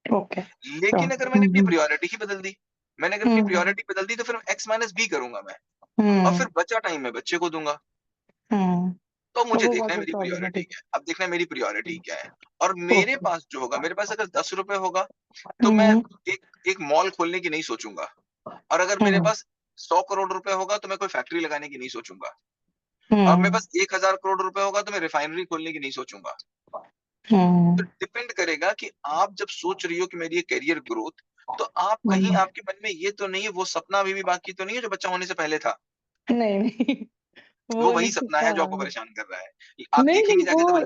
ओके लेकिन अगर मैंने अपनी प्रायोरिटी ही बदल दी, मैंने अगर अपनी प्रायोरिटी बदल दी तो फिर x माइनस b करूंगा मैं, और फिर बचा टाइम मैं बच्चे को दूंगा। तो मुझे वो देखना है बहुत मेरी प्रायोरिटी प्रॉब्लमेटिक। क्या है। अब देखना है मेरी प्रायोरिटी क्या है, और मेरे पास जो होगा, मेरे पास अगर 10 रुपए होगा तो मैं एक एक मॉल खोलने की नहीं सोचूंगा, और अगर मेरे पास 100 करोड़ रुपए होगा तो मैं कोई फैक्ट्री लगाने की नहीं सोचूंगा, और मेरे पास 1000 करोड़ रुपए होगा तो मैं रिफाइनरी खोलने की नहीं सोचूंगा। तो डिपेंड करेगा कि आप जब सोच रही हो कि मेरी ये करियर ग्रोथ, तो आप कहीं आपके मन में ये तो नहीं है, वो सपना अभी भी बाकी तो नहीं है जो बच्चा होने से पहले था, नहीं नहीं, वो वो वही नहीं सपना है जो आपको हाँ। परेशान कर रहा है। आप नहीं नहीं देखेंगे जाके तो वो, वही,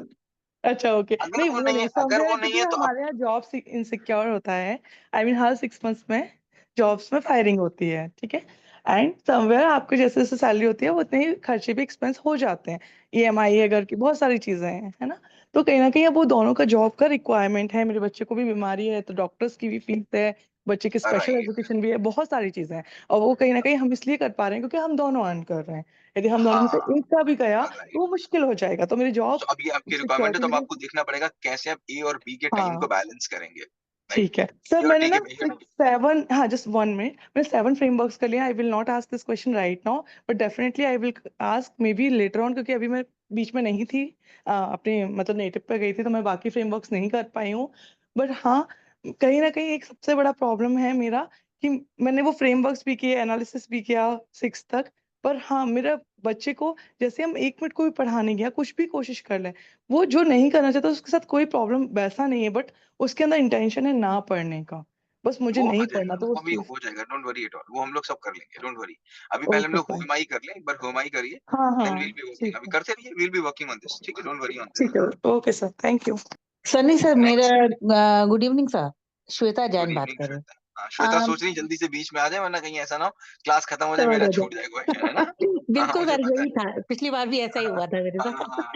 अच्छा ओके, अगर नहीं वो वो नहीं नहीं, है, अगर समवेयर वो नहीं क्योंकि है तो आप, हमारे यहाँ जॉब इनसिक्योर होता है। आई मीन हर 6 मंथ्स में जॉब्स में फायरिंग होती है, ठीक है। एंड समवेयर आपको जैसे जैसे सैलरी होती है वो उतने ही खर्चे भी एक्सपेंस हो जाते हैं, ईएमआई है, घर की बहुत सारी चीजें हैं, है ना। तो कहीं ना कहीं अब वो दोनों का जॉब का रिक्वायरमेंट है, मेरे बच्चे को भी बीमारी है तो डॉक्टर्स की भी फीस है, बच्चे की स्पेशल राइट, एजुकेशन भी है, बहुत सारी चीजें हैं। और वो कहीं ना कहीं हम इसलिए कर पा रहे हैं क्योंकि हम दोनों अर्न कर रहे हैं। यदि हम दोनों में से हाँ, एक का भी गया तो राइट। वो मुश्किल हो जाएगा, तो मेरी तो जॉब अब ये आपकी रिक्वायरमेंट है, तो अब सिक्योरिटी। आपको देखना पड़ेगा कैसे आप ए और बी के टाइम को हाँ बैलेंस करेंगे, राइट। ठीक है सर, चलो मैंने ठीक ना है भैया। 6 7, हाँ जस्ट 1 मिनट, मैंने 7 फ्रेमवर्क्स कर लिया। आई will not ask this question right now, but definitely I will ask may be later on, क्योंकि अभी मैं बीच में नहीं थी, अपने मतलब नेटिव पे गई थी, तो मैं बाकी फ्रेमवर्क्स नहीं कर पाई हूँ। बट हाँ, कहीं ना कहीं एक सबसे बड़ा प्रॉब्लम है मेरा कि मैंने वो फ्रेमवर्क्स भी किए, एनालिसिस भी किया 6 तक, पर हाँ मेरा बच्चे को, जैसे हम 1 मिनट को भी पढ़ाने गया, कुछ भी कोशिश कर लें, वो जो नहीं करना चाहता उसके साथ कोई प्रॉब्लम वैसा नहीं है, बट उसके अंदर इंटेंशन है ना पढ़ने का, बस मुझे वो आ नहीं जाएगा, पढ़ना, तो वो वो भी चीज। हो जाएगा, डोंट वरी एट ऑल, वो हम लोग सब कर लेंगे, डोंट वरी। अभी पहले हम ओके लोग फाइन। हुमाई कर लें, एक बार हुमाई करिए, हाँ देन हाँ वील बी वर्किंग, ठीक अभी है, करते रहिए, we'll be working on this, ठीक है, डोंट वरी ऑन दिस। ठीक है, okay sir, thank you. Sunny sir, मेरा next, good evening sir. Shweta good Jain बात इवनिंग कर रही श्वेता। हाँ, श्वेता हूँ। सोच रही जल्दी से बीच में आ जाए, वरना कहीं ऐसा ना हो क्लास खत्म हो जाए, समझ मेरा आ छूट जाए क्वेश्चन, है ना। जाए। हाँ, बिल्कुल मुझे सर, पता है। यही था, पिछली बार भी ऐसा ही हाँ, हुआ था मेरे हाँ, साथ। हाँ,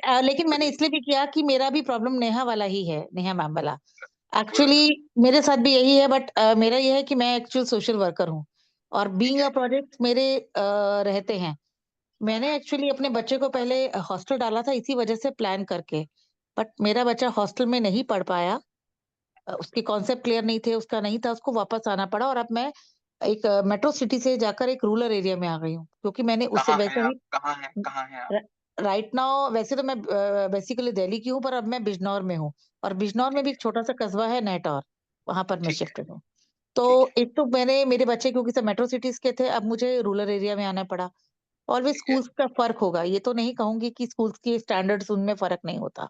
हाँ, लेकिन मैंने चलिए, इसलिए भी किया कि मेरा भी प्रॉब्लम नेहा वाला ही है, नेहा मैम वाला। गुड, एक्चुअली मेरे साथ भी यही है, बट मेरा ये है कि मैं एक्चुअल सोशल वर्कर हूँ, और ठीक बीइंग है, अ प्रोजेक्ट मेरे रहते हैं। मैंने एक्चुअली अपने बच्चे को पहले हॉस्टल डाला था इसी वजह से प्लान करके, बट मेरा बच्चा हॉस्टल में नहीं पढ़ पाया। उसके कॉन्सेप्ट क्लियर नहीं थे, उसका नहीं था, उसको वापस आना पड़ा, और अब मैं एक मेट्रो सिटी से जाकर एक रूरल एरिया में आ गई हूँ, क्योंकि मैंने उससे कहाँ हैं वैसे आप, ही कहाँ हैं, कहाँ हैं आप? राइट नाउ, वैसे तो मैं बेसिकली दिल्ली की हूँ, पर अब मैं बिजनौर में हूँ, और बिजनौर में भी एक छोटा सा कस्बा है नेटौर, वहां पर मैं ठीक है, शिफ्टेड हूँ। तो ठीक है, एक तो मैंने, मेरे बच्चे क्योंकि सब मेट्रो सिटीज के थे, अब मुझे रूरल एरिया में आना पड़ा। ऑलवेज ठीक है, स्कूल्स का फर्क होगा, ये तो नहीं कहूंगी कि स्कूल्स के स्टैंडर्ड्स उनमें फर्क नहीं होता।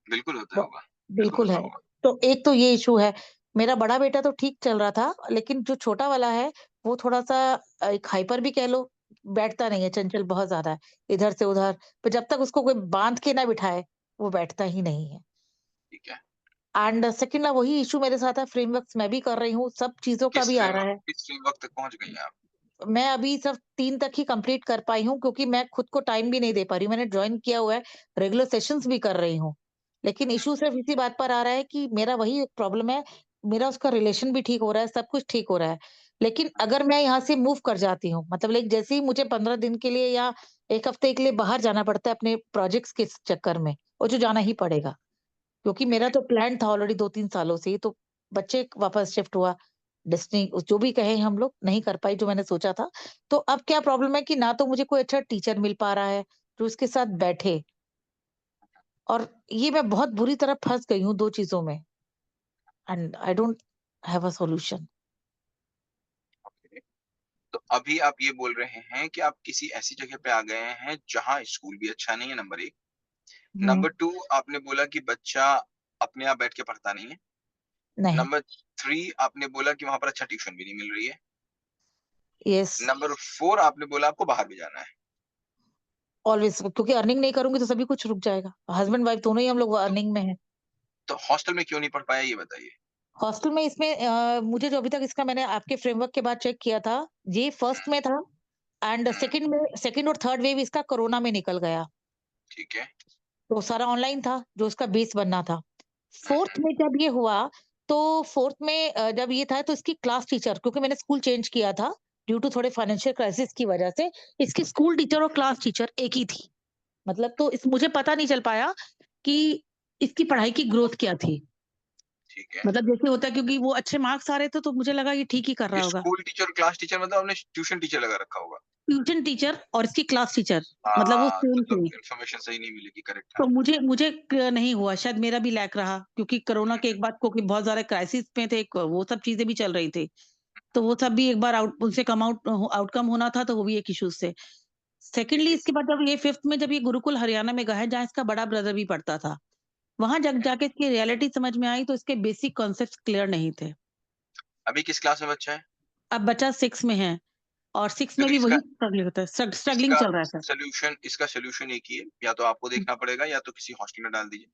बिल्कुल होता ब- होगा, बिल्कुल बिल्कुल होता है। होगा। तो एक तो ये इशू है। मेरा बड़ा बेटा तो ठीक चल रहा था, लेकिन जो छोटा वाला है, वो थोड़ा सा एक हाइपर भी कह लो, बैठता नहीं है, चंचल बहुत ज्यादा है, इधर से उधर। पर जब तक उसको कोई बांध के ना बिठाए, वो बैठता ही नहीं है। ठीक है, एंड सेकंड, वही इशू मेरे साथ है, फ्रेमवर्क्स मैं भी कर रही हूँ, सब चीजों का भी आ रहा है। किस फ्रेमवर्क तक पहुंच गई हैं आप? मैं अभी सिर्फ 3 तक ही कंप्लीट कर पाई हूँ, क्योंकि मैं खुद को टाइम भी नहीं दे पा रही हूँ। मैंने जॉइन किया हुआ है, रेगुलर सेशंस भी कर रही हूँ, लेकिन इशू सिर्फ इसी बात पर आ रहा है कि मेरा वही एक प्रॉब्लम है। मेरा उसका रिलेशन भी ठीक हो रहा है, सब कुछ ठीक हो रहा है, लेकिन अगर मैं यहाँ से मूव कर जाती हूँ, मतलब लाइक जैसे ही मुझे 15 दिन के लिए या 1 हफ्ते के लिए बाहर जाना पड़ता है अपने प्रोजेक्ट्स के चक्कर में, और जो जाना ही पड़ेगा, क्योंकि मेरा तो प्लान था ऑलरेडी 2-3 सालों से ही, तो बच्चे वापस शिफ्ट हुआ, डेस्टिनी जो भी कहें, हम लोग नहीं कर पाई जो मैंने सोचा था। तो अब क्या प्रॉब्लम है कि ना तो मुझे कोई अच्छा टीचर मिल पा रहा है जो उसके साथ बैठे, और ये मैं बहुत बुरी तरह फंस गई हूँ 2 चीज़ों में, and I don't have a solution. Okay, तो अभी आप ये बोल रहे हैं कि आप किसी ऐसी जगह पे आ गए हैं जहाँ स्कूल भी अच्छा नहीं है, नंबर 1। हुँ, नंबर 2, आपने बोला कि बच्चा अपने आप बैठ के पढ़ता नहीं है। नहीं, नंबर 3, आपने बोला कि वहाँ पर अच्छा ट्यूशन भी नहीं मिल रही है। यस, नंबर 4, आपने बोला आपको बाहर भी जाना है। ऑलवेज, क्योंकि अर्निंग नहीं करूंगी तो सभी कुछ रुक जाएगा। हस्बैंड वाइफ दोनों ही हम लोग अर्निंग में हैं। तो हॉस्टल में क्यों नहीं पढ़ पाया ये बताइए? हॉस्टल में इसमें मुझे जो अभी तक इसका मैंने आपके फ्रेमवर्क के बाद चेक किया था, ये फर्स्ट में था एंड सेकंड और थर्ड वेव इसका कोरोना में निकल गया, ठीक है। तो सारा ऑनलाइन था जो उसका बेस बनना था। फोर्थ में जब ये हुआ तो फोर्थ में जब ये था तो इसकी क्लास टीचर, क्योंकि मैंने स्कूल चेंज किया था ड्यू टू थोड़े फाइनेंशियल क्राइसिस की वजह से, इसकी स्कूल टीचर और क्लास टीचर एक ही थी। मतलब तो इस मुझे पता नहीं चल पाया कि इसकी पढ़ाई की ग्रोथ क्या थी। ठीक है। मतलब जैसे होता है, क्योंकि वो अच्छे मार्क्स आ रहे थे तो मुझे लगा ये ठीक ही कर रहा ये होगा। स्कूल टीचर क्लास टीचर मतलब आपने ट्यूशन टीचर लगा रखा होगा। ट्यूशन टीचर और इसकी क्लास टीचर, मतलब वो सेम तो थी। इन्फॉर्मेशन सही नहीं मिलेगी, करेक्ट है। तो मुझे मुझे क्लियर नहीं हुआ, शायद मेरा भी लैक रहा, क्योंकि कोरोना के एक बाद क्योंकि बहुत ज़्यादा क्राइसिस में थे, वो सब चीज़ें भी चल रही थी। तो वो सब भी एक बार उनसे आउटकम होना था, तो वो भी एक इश्यूज़ थे। सेकंडली इसके बाद जब ये 5th में जब ये गुरुकुल हरियाणा में गया है, जहाँ इसका बड़ा ब्रदर भी पढ़ता था, वहाँ जब जाके इसकी रियलिटी समझ में आई तो इसके बेसिक कॉन्सेप्ट्स क्लियर नहीं थे। अभी किस क्लास में बच्चा है? अब बच्चा 6 में है और 6 में तो भी इसका वही स्ट्रगल होता है, स्ट्रगलिंग इसका चल रहा है सर। सोल्यूशन एक ही है, या तो आपको देखना पड़ेगा या तो किसी हॉस्टल में डाल दीजिए।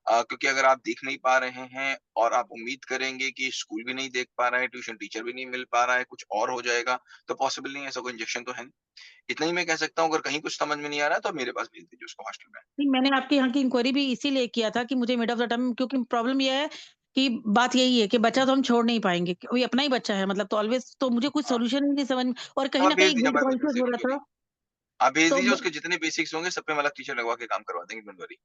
क्योंकि अगर आप देख नहीं पा रहे हैं और आप उम्मीद करेंगे कि स्कूल भी नहीं देख पा रहा है, ट्यूशन टीचर भी नहीं मिल पा रहा है, कुछ और हो जाएगा, तो पॉसिबल नहीं है। ऐसा कोई इंजेक्शन तो है नहीं। इतना ही मैं कह सकता हूँ, अगर कहीं कुछ समझ में नहीं आ रहा है तो आप मेरे पास भेज दीजिए उसको हॉस्टल में। नहीं, मैंने आपके यहाँ की इंक्वायरी भी इसीलिए किया था कि मुझे मिड ऑफ द टर्म, क्योंकि प्रॉब्लम ये है कि बात यही है कि बच्चा तो हम छोड़ नहीं पाएँगे, कोई अपना ही बच्चा है, मतलब तो ऑलवेज तो मुझे कुछ हाँ, सॉल्यूशन ही नहीं समझ में, और तो कहीं आप न भेज कहीं दीजिए गिल्ट हमारे पास, कॉन्शियस हो रहा था। आप भेज तो दीजिए, उसके जितने बेसिक्स होंगे सब पे हम अलग टीचर लगवा के काम करवा देंगे, डोंट वरी।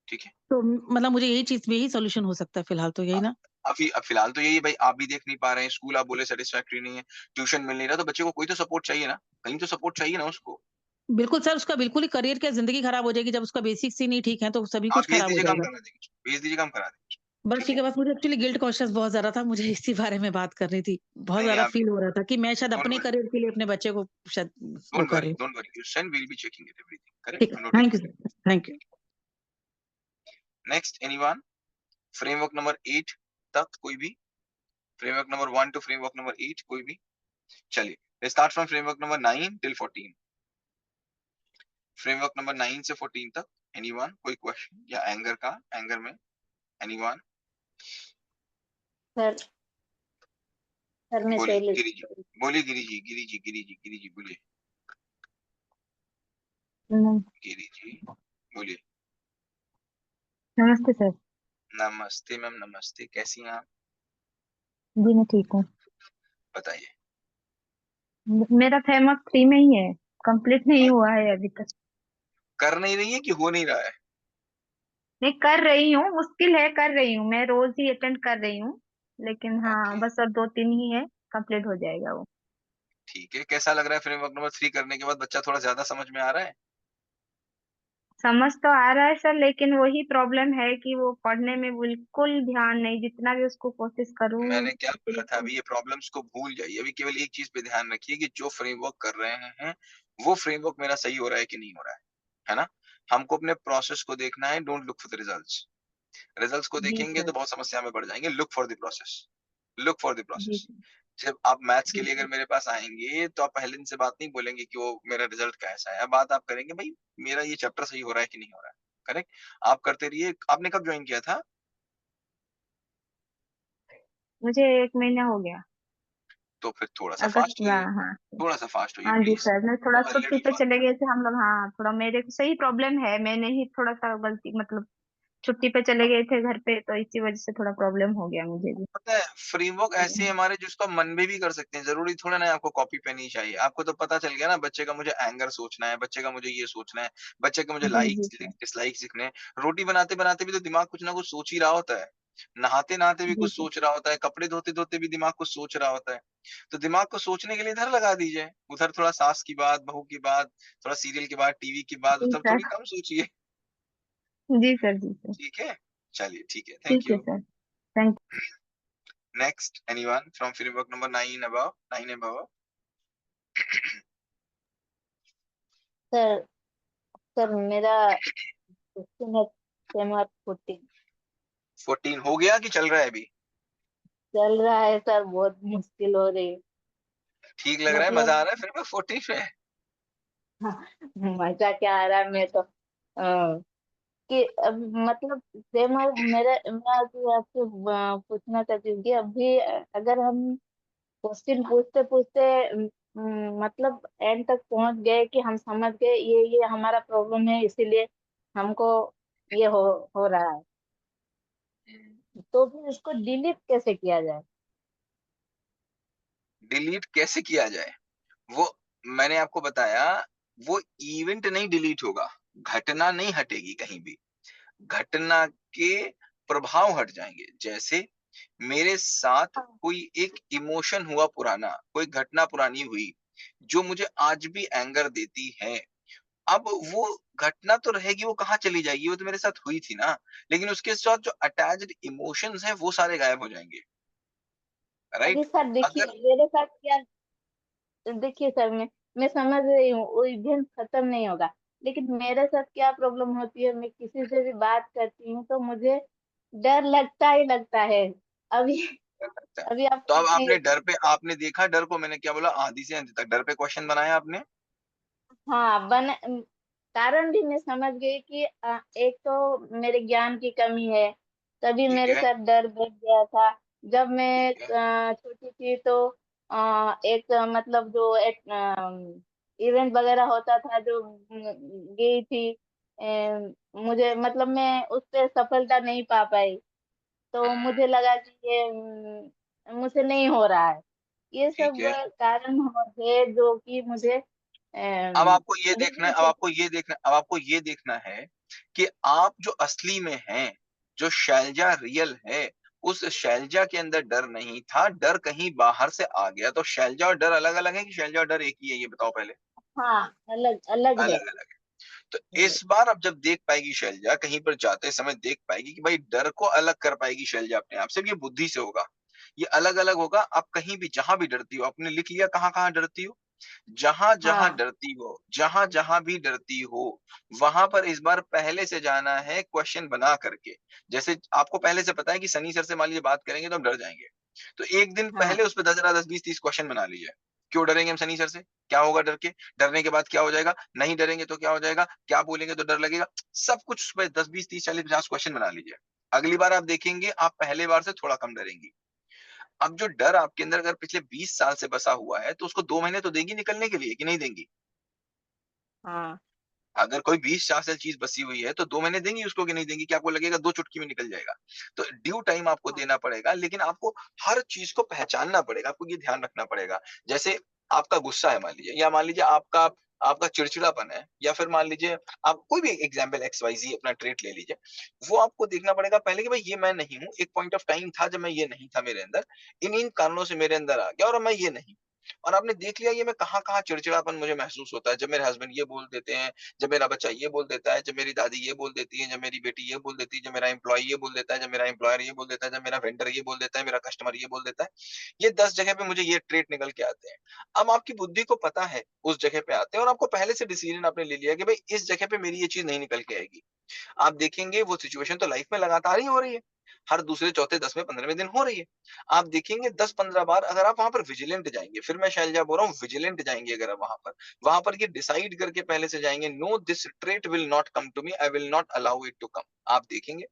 ठीक है? तो मतलब मुझे यही चीज़ में ही सॉल्यूशन हो सकता है फिलहाल, तो यही ना? अब फिलहाल तो यही है भाई, आप भी देख नहीं पा रहे हैं, स्कूल आप बोले सैटिस्फैक्टरी नहीं है, ट्यूशन मिल नहीं रहा, तो बच्चे को कोई तो सपोर्ट चाहिए ना, कहीं तो सपोर्ट चाहिए ना उसको। बिल्कुल सर, उसका बिल्कुल ही करियर क्या ज़िंदगी खराब हो जाएगी, जब उसका बेसिक्स ही नहीं ठीक है, तो सभी आप कुछ भेज खराब हो दीजिए, काम जाएगा। करा देंगे, भेज दीजिए, काम करा देंगे। बस ठीक ठीक है? है, बस मुझे एक्चुअली गिल्ट कॉन्शियस बहुत ज़्यादा था, मुझे इसी बारे में बात करनी थी। बहुत नहीं, नहीं, ज़्यादा आप फ़ील हो रहा था कि मैं शायद डोंट अपने वरी, करियर के लिए अपने बच्चे को शायद वो कर रही हूँ। Don't worry, you send, we will be checking it everything, ठीक करेक्ट? है, no thank you tension. Sir, thank you. Next anyone? Framework number 8 तक कोई भी? Framework number 1 to framework number 8 कोई भी? चलिए, let's start from framework number 9 till 14। Framework number 9 से 14 तक एनीवन? कोई क्वेश्चन या एंगर का, एंगर में एनीवन? सर सर मैं बोलिए शैली गिरी जी, बोलिए गिरी जी, गिरी जी, गिरी जी, गिरी जी, बोलिए गिरी जी, बोलिए। नमस्ते सर। नमस्ते मैम, नमस्ते, कैसी हैं आप? जी मैं ठीक हूँ। बताइए। मेरा फ्रेमवर्क 3 में ही है, कंप्लीट नहीं हुआ है अभी तक। कर नहीं रही है कि हो नहीं रहा है? नहीं कर रही हूँ, मुश्किल है, कर रही हूँ, मैं रोज ही अटेंड कर रही हूँ, लेकिन हाँ ओके, बस अब 2-3 ही है, कंप्लीट हो जाएगा वो। ठीक है। कैसा लग रहा है फ्रेमवर्क नंबर 3 करने के बाद? बच्चा थोड़ा ज्यादा समझ में आ रहा है? समझ तो आ रहा है सर, लेकिन वही प्रॉब्लम है कि वो पढ़ने में बिल्कुल ध्यान नहीं, जितना भी उसको कोशिश करूँ मैंने क्या बोला था? बिल्कुल। अभी ये प्रॉब्लम्स को भूल जाइए, अभी केवल एक चीज पे ध्यान रखिए कि जो फ्रेमवर्क कर रहे हैं वो फ्रेमवर्क मेरा सही हो रहा है कि नहीं हो रहा है ना? हमको अपने प्रोसेस को देखना है, don't look for the results. Results को जी देखेंगे सर। तो बहुत समस्या में पड़ जाएंगे। Look for the process, look for the जी प्रोसेस। सर। जब आप मैथ्स के जी लिए अगर सर। मेरे पास आएंगे तो आप पहले दिन से बात नहीं बोलेंगे कि वो मेरा रिजल्ट कैसा है। अब बात आप करेंगे, भाई मेरा ये चैप्टर सही हो रहा है कि नहीं हो रहा है। करेक्ट? आप करते रहिए। आपने कब ज्वाइन किया था? मुझे 1 महीना हो गया। तो फिर थोड़ा सा अगस्त फास्ट में, होइए, हाँ। थोड़ा सा फास्ट होइए हाँ जी प्लीज, सर, मैं थोड़ा अ छुट्टी लिटिल पे फास्ट। चले गए थे हम लोग, हाँ थोड़ा मेरे को सही प्रॉब्लम है, मैंने ही थोड़ा सा गलती, मतलब छुट्टी पे चले गए थे घर पे, तो इसी वजह से थोड़ा प्रॉब्लम हो गया मुझे भी। पता है, फ्रेमवर्क ऐसे हैं हमारे जिसको आप मन में भी कर सकते हैं। जरूरी थोड़ा ना है आपको कॉपी पेन ही चाहिए। आपको तो पता चल गया ना, बच्चे का मुझे एंगर सोचना है, बच्चे का मुझे ये सोचना है, बच्चे के मुझे जी जी लाइक्स सर। डिसलाइक्स लिखने हैं। रोटी बनाते बनाते भी तो दिमाग कुछ ना कुछ सोच ही रहा होता है। नहाते नहाते भी जी कुछ सर। सोच रहा होता है, कपड़े धोते धोते भी दिमाग कुछ सोच रहा होता है। तो दिमाग को सोचने के लिए इधर लगा दीजिए, उधर थोड़ा सास की बात, बहू की बात, थोड़ा सीरियल की बात, टीवी की बात, जी उधर सर। थोड़ी कम सोचिए। जी सर। जी सर। ठीक है? चलिए, ठीक है, थैंक ठीक है you. Sir. Thank next anyone from framework number 9 above, 9 above? Sir. Sir मेरा क्वेश्चन है फ्रेमवर्क 14। 14 हो गया कि चल रहा है अभी? चल रहा है सर, बहुत मुश्किल हो रही है। ठीक लग रहा है, मजा मतलब आ रहा है फ्रेमवर्क 14 पे? मजा क्या आ रहा है, मैं तो कि मतलब सेम मेरे मैं अभी आपसे पूछना चाहती हूँ कि अभी अगर हम क्वेश्चन पूछते पूछते मतलब एंड तक पहुंच गए कि हम समझ गए ये हमारा प्रॉब्लम है, इसीलिए हमको ये हो रहा है, तो फिर इसको डिलीट कैसे किया जाए? डिलीट कैसे किया जाए? वो मैंने आपको बताया, वो इवेंट नहीं डिलीट होगा, घटना नहीं हटेगी कहीं भी, घटना के प्रभाव हट जाएंगे। जैसे मेरे साथ कोई एक इमोशन हुआ पुराना, कोई घटना पुरानी हुई जो मुझे आज भी एंगर देती है। अब वो घटना तो रहेगी, वो कहाँ चली जाएगी, वो तो मेरे साथ हुई थी ना, लेकिन उसके साथ जो अटैच्ड इमोशंस हैं वो सारे गायब हो जाएंगे। अभी राइट? सर देखिए अगर मेरे साथ क्या, देखिए सर मैं समझ रही हूँ वो इवेंट खत्म नहीं होगा, लेकिन मेरे साथ क्या प्रॉब्लम होती है, मैं किसी से भी बात करती हूँ तो मुझे डर लगता ही लगता है। अभी अभी आप तो अब सोचिए। आपने डर पे, आपने देखा डर को, मैंने क्या बोला, आधी से अंत तक डर पे क्वेश्चन बनाया आपने। हाँ कारण भी मैं समझ गई कि एक तो मेरे ज्ञान की कमी है, तभी ठीक मेरे है, साथ डर बैठ गया था। जब मैं ठीक है, छोटी थी तो एक मतलब जो एक इवेंट वगैरह होता था जो गई थी, मुझे मतलब मैं उस पे सफलता नहीं पा पाई, तो मुझे लगा कि ये मुझसे नहीं हो रहा है। ये ठीक सब है। कारण है जो कि मुझे अब आपको ये देखना है, डिलीट अब कर। आपको ये देखना, अब आपको ये देखना है कि आप जो असली में हैं, जो शैलजा रियल है, उस शैलजा के अंदर डर नहीं था, डर कहीं बाहर से आ गया। तो शैलजा और डर अलग अलग है कि शैलजा और डर एक ही है, ये बताओ पहले। हाँ, अलग अलग है। अलग अलग है। तो अलग। इस बार अब जब देख पाएगी शैलजा, कहीं पर जाते समय देख पाएगी कि भाई डर को अलग कर पाएगी शैलजा अपने आप से, ये बुद्धि से होगा, ये अलग अलग होगा। आप कहीं भी जहां भी डरती हो, आपने लिख लिया कहाँ कहाँ डरती हो, जहां जहां हाँ डरती हो, जहां जहां भी डरती हो, वहां पर इस बार पहले से जाना है क्वेश्चन बना करके। जैसे आपको पहले से पता है कि सनी सर से मान लीजिए बात करेंगे तो हम डर जाएंगे, तो एक दिन हाँ पहले उस पर 10, 20, 30 क्वेश्चन बना लीजिए। क्यों डरेंगे हम सनी सर से, क्या होगा डर के, डरने के बाद क्या हो जाएगा, नहीं डरेंगे तो क्या हो जाएगा, क्या बोलेंगे तो डर लगेगा, सब कुछ उस पर 10, 20, 30, 40, 50 क्वेश्चन बना लीजिए। अगली बार आप देखेंगे आप पहले बार से थोड़ा कम डरेंगी। अब जो डर आपके अंदर अगर पिछले 20 साल से बसा हुआ है, तो उसको 2 महीने तो देंगी निकलने के लिए कि नहीं देंगी? हाँ अगर कोई 20 साल से चीज बसी हुई है तो 2 महीने देंगी उसको कि नहीं देंगी? कि आपको लगेगा 2 चुटकी में निकल जाएगा? तो ड्यू टाइम आपको हाँ देना पड़ेगा, लेकिन आपको हर चीज को पहचानना पड़ेगा, आपको ये ध्यान रखना पड़ेगा। जैसे आपका गुस्सा है मान लीजिए, या मान लीजिए आपका आपका चिड़चिड़ापन है, या फिर मान लीजिए आप कोई भी एग्जाम्पल XYZ अपना ट्रेट ले लीजिए, वो आपको देखना पड़ेगा पहले कि भाई ये मैं नहीं हूँ। एक पॉइंट ऑफ टाइम था जब मैं ये नहीं था मेरे अंदर, इन इन कारणों से मेरे अंदर आ गया और अब मैं ये नहीं। और आपने देख लिया ये मैं कहाँ कहाँ चिड़चिड़ापन मुझे महसूस होता है, जब मेरे हस्बैंड ये बोल देते हैं, जब मेरा बच्चा ये बोल देता है, जब मेरी दादी ये बोल देती है, जब मेरी बेटी ये बोल देती है, जब मेरा एम्प्लॉय ये बोल देता है, जब मेरा एम्प्लॉयर ये बोल देता है, जब मेरा वेंडर ये बोल देता है, मेरा कस्टमर ये बोल देता है। ये 10 जगह पे मुझे ये ट्रेट निकल के आते हैं। अब आपकी बुद्धि को पता है उस जगह पे आते हैं, और आपको पहले से डिसीजन आपने ले लिया कि भाई इस जगह पे मेरी ये चीज नहीं निकल के आएगी। आप देखेंगे वो सिचुएशन तो लाइफ में लगातार ही हो रही है, हर दूसरे चौथे 10वें 15वें दिन हो रही है। आप देखेंगे 10, 15 बार अगर आप वहां पर विजिलेंट जाएंगे, फिर मैं शैलजा बोल रहा हूँ विजिलेंट जाएंगे, अगर आप वहां पर ये डिसाइड करके पहले से जाएंगे, no this trait will not come to me, I will not allow it to come. आप देखेंगे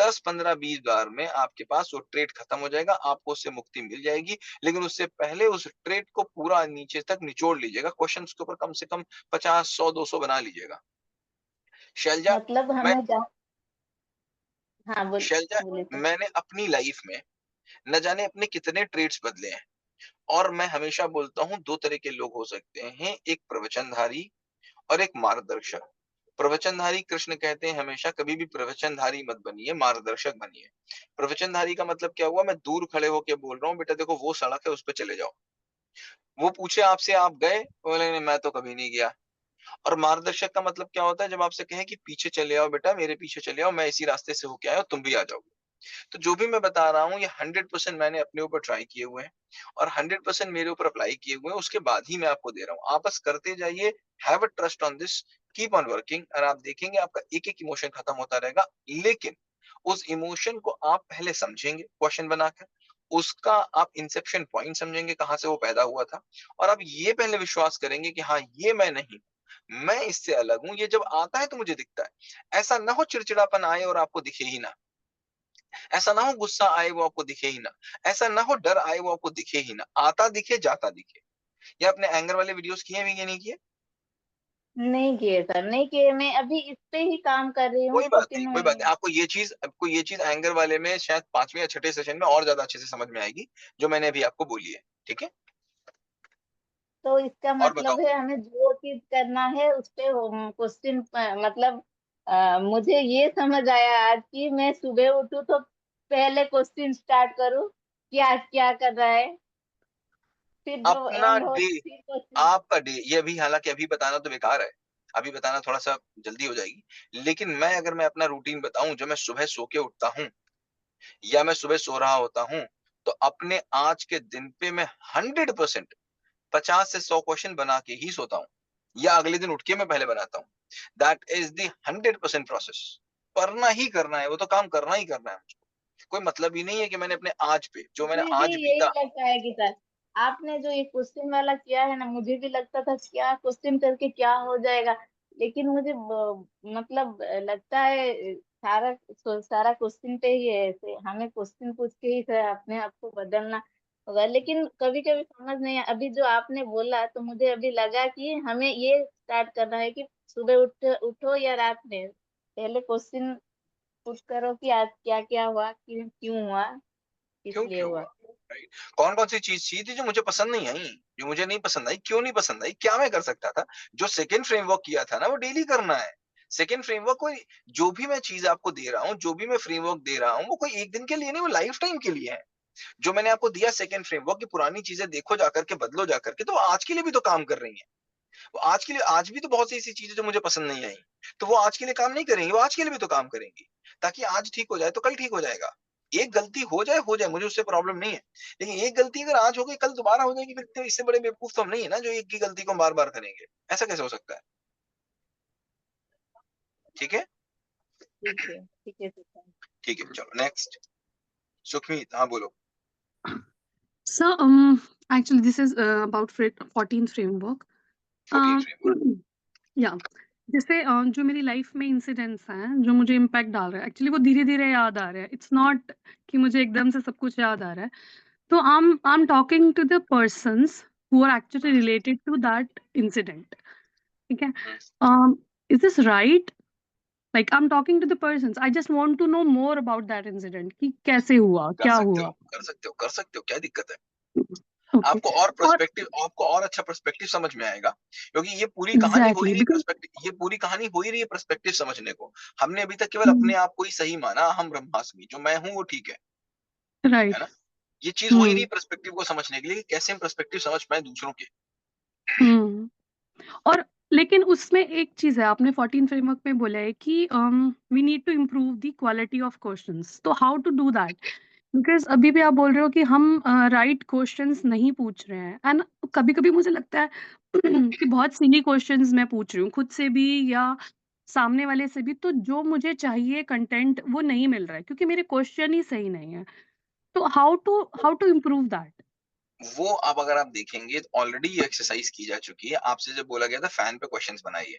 10, 15, 20 बार में आपके पास वो ट्रेट खत्म हो जाएगा, आपको उससे मुक्ति मिल जाएगी। लेकिन उससे पहले उस ट्रेट को पूरा नीचे तक निचोड़ लीजिएगा, क्वेश्चन के ऊपर कम से कम 50, 100, 200 बना लीजिएगा। शैलजा मतलब मैं हमें हाँ शैलजा बोलिए सर। मैंने अपनी लाइफ में न जाने अपने कितने ट्रेड्स बदले हैं, और मैं हमेशा बोलता हूँ 2 तरह के लोग हो सकते हैं, एक प्रवचनधारी और एक मार्गदर्शक। प्रवचनधारी, कृष्ण कहते हैं हमेशा कभी भी प्रवचनधारी मत बनिए, मार्गदर्शक बनिए। प्रवचनधारी का मतलब क्या हुआ, मैं दूर खड़े होके बोल रहा हूँ बेटा देखो वो सड़क है उस पर चले जाओ, वो पूछे आपसे आप गए, बोले नहीं मैं तो कभी नहीं गया। और मार्गदर्शक का मतलब क्या होता है, जब आपसे कहें कि पीछे चले आओ बेटा, मेरे पीछे चले आओ, मैं इसी रास्ते से होके आया हूं, तुम भी आ जाओगे। तो जो भी मैं बता रहा हूँ ये 100% मैंने अपने ऊपर ट्राई किए हुए हैं, और 100% मेरे ऊपर अप्लाई किए हुए हैं, उसके बाद ही मैं आपको दे रहा हूँ। आप बस करते जाइए, have a trust on this, keep on working, और आप देखेंगे आपका एक एक इमोशन खत्म होता रहेगा। लेकिन उस इमोशन को आप पहले समझेंगे क्वेश्चन बनाकर, उसका आप इंसेप्शन पॉइंट समझेंगे कहाँ से वो पैदा हुआ था, और आप ये पहले विश्वास करेंगे कि हाँ ये मैं नहीं हूँ। मैं इससे अलग हूँ, ये जब आता है तो मुझे दिखता है। ऐसा ना हो चिड़चिड़ापन आए और आपको दिखे ही ना, ऐसा ना हो गुस्सा आए वो आपको दिखे ही ना, ऐसा ना हो डर आए वो आपको दिखे ही ना, आता दिखे जाता दिखे। ये अपने एंगर वाले वीडियोस किए भी कि नहीं किए? नहीं किए सर, नहीं किए। मैं अभी इस पे ही काम कर रही हूँ कोई बात नहीं, 14 कोई बात नहीं। आपको ये चीज एंगर वाले में शायद 5वें या 6ठे सेशन में और ज्यादा अच्छे से समझ में आएगी, जो मैंने अभी आपको बोली है। ठीक है, तो इसका और बताओ। मतलब है हमें जो चीज करना है उस पे क्वेश्चन, मतलब मुझे ये समझ आया आज कि मैं सुबह उठूं तो पहले क्वेश्चन स्टार्ट करूं कि आज क्या कर रहा है, फिर जो अपना एंड हो डे, फिर क्वेश्चन। आपका डे, ये अभी हालांकि अभी बताना तो बेकार है, अभी बताना थोड़ा सा जल्दी हो जाएगी, लेकिन मैं अपना रूटीन बताऊं, जो मैं सुबह सो के उठता हूँ या मैं सुबह सो रहा होता हूँ, तो अपने आज के दिन पे मैं 100% 50 से 100 क्वेश्चन बना के ही सोता हूँ, या अगले दिन उठ के मैं पहले बनाता हूँ। That is the 100% process. करना ही करना है, वो तो काम करना ही करना है मुझको। कोई मतलब ही नहीं है कि मैंने अपने आज पे, जो मैंने मुझे भी आज यही बीता। लगता है कि सर आपने जो ये क्वेश्चन वाला किया है ना, मुझे भी लगता था क्या क्वेश्चन करके क्या हो जाएगा, लेकिन मुझे मतलब लगता है सारा क्वेश्चन पे ही है। ऐसे हमें क्वेश्चन पूछ के ही सर अपने आप को बदलना होगा, लेकिन कभी कभी समझ नहीं अभी जो आपने बोला तो मुझे अभी लगा कि हमें ये स्टार्ट करना है कि सुबह उठो या रात में पहले क्वेश्चन पुट करो कि आज क्या क्या हुआ, क्यों हुआ, किस क्यों लिए क्यों हुआ? हुआ। राइट। कौन कौन सी चीज थी जो मुझे पसंद नहीं आई, जो मुझे नहीं पसंद आई, क्यों नहीं पसंद आई, क्या मैं कर सकता था? जो सेकंड फ्रेमवर्क किया था ना, वो डेली करना है। सेकंड फ्रेमवर्क कोई, जो भी मैं चीज आपको दे रहा हूँ, जो भी मैं फ्रेमवर्क दे रहा हूँ, वो कोई एक दिन के लिए नहीं, वो लाइफ टाइम के लिए है। जो मैंने आपको दिया सेकंड फ्रेमवर्क की पुरानी चीजें देखो जाकर के, बदलो जाकर के, तो आज के लिए भी तो काम कर रही है। वो आज के लिए, आज भी तो बहुत सी ऐसी चीजें जो मुझे पसंद नहीं आई, तो वो आज के लिए काम नहीं करेंगी, वो आज के लिए भी तो काम करेंगी। ताकि आज ठीक हो जाए तो कल ठीक हो जाएगा। एक गलती हो जाए, मुझे उससे प्रॉब्लम नहीं है। लेकिन एक गलती अगर आज हो गई, कल दोबारा हो जाएगी, फिर तो इससे बड़े बेवकूफ तो हम नहीं है ना, जो एक की गलती को बार बार करेंगे। ऐसा कैसे हो सकता है? ठीक है, ठीक है सर। ठीक है, चलो नेक्स्ट। सुखमीत, हाँ बोलो। So, actually, this is about 14th framework. 14 framework. Yeah, जैसे जो मेरी लाइफ में इंसिडेंट्स हैं जो मुझे इम्पैक्ट डाल रहे हैं, एक्चुअली वो धीरे धीरे याद आ रहे हैं। इट्स नॉट कि मुझे एकदम से सब कुछ याद आ रहा है। तो I am talking to the persons who are actually related to that incident. ठीक है, is this right? Like I am talking to the persons, I just want to know more about that incident कि कैसे हुआ, कर क्या सकते हो, हुआ। कर सकते हो, कर सकते हो, क्या दिक्कत है? ओके, और आपको और अच्छा पर्सपेक्टिव समझ में आएगा, क्योंकि ये पूरी कहानी हो ही एग्जैक्टली रही है बिकॉज पर्सपेक्टिव, ये पूरी कहानी हो ही रही है पर्सपेक्टिव समझने को। हमने अभी तक केवल अपने आप को ही सही माना, हम ब्रह्मास्मि, जो मैं हूं वो ठीक है राइट। ना? ये चीज हो ही रही है पर्सपेक्टिव को समझने के लिए, कि कैसे हम पर्सपेक्टिव समझ पाए दूसरों के। हम्म और लेकिन उसमें एक चीज है, आपने 14 फ्रेमवर्क में बोला है कि we need to improve the quality of questions. तो how to do that? Because अभी भी आप बोल रहे हो कि हम राइट क्वेश्चंस नहीं पूछ रहे हैं, एंड कभी कभी मुझे लगता है कि बहुत सिली क्वेश्चंस मैं पूछ रही हूँ खुद से भी या सामने वाले से भी, तो जो मुझे चाहिए कंटेंट वो नहीं मिल रहा है क्योंकि मेरे क्वेश्चन ही सही नहीं है। तो हाउ टू इम्प्रूव दैट? वो अब अगर आप देखेंगे तो ऑलरेडी ये एक्सरसाइज की जा चुकी है। आपसे जब बोला गया था फैन पे क्वेश्चंस बनाइए,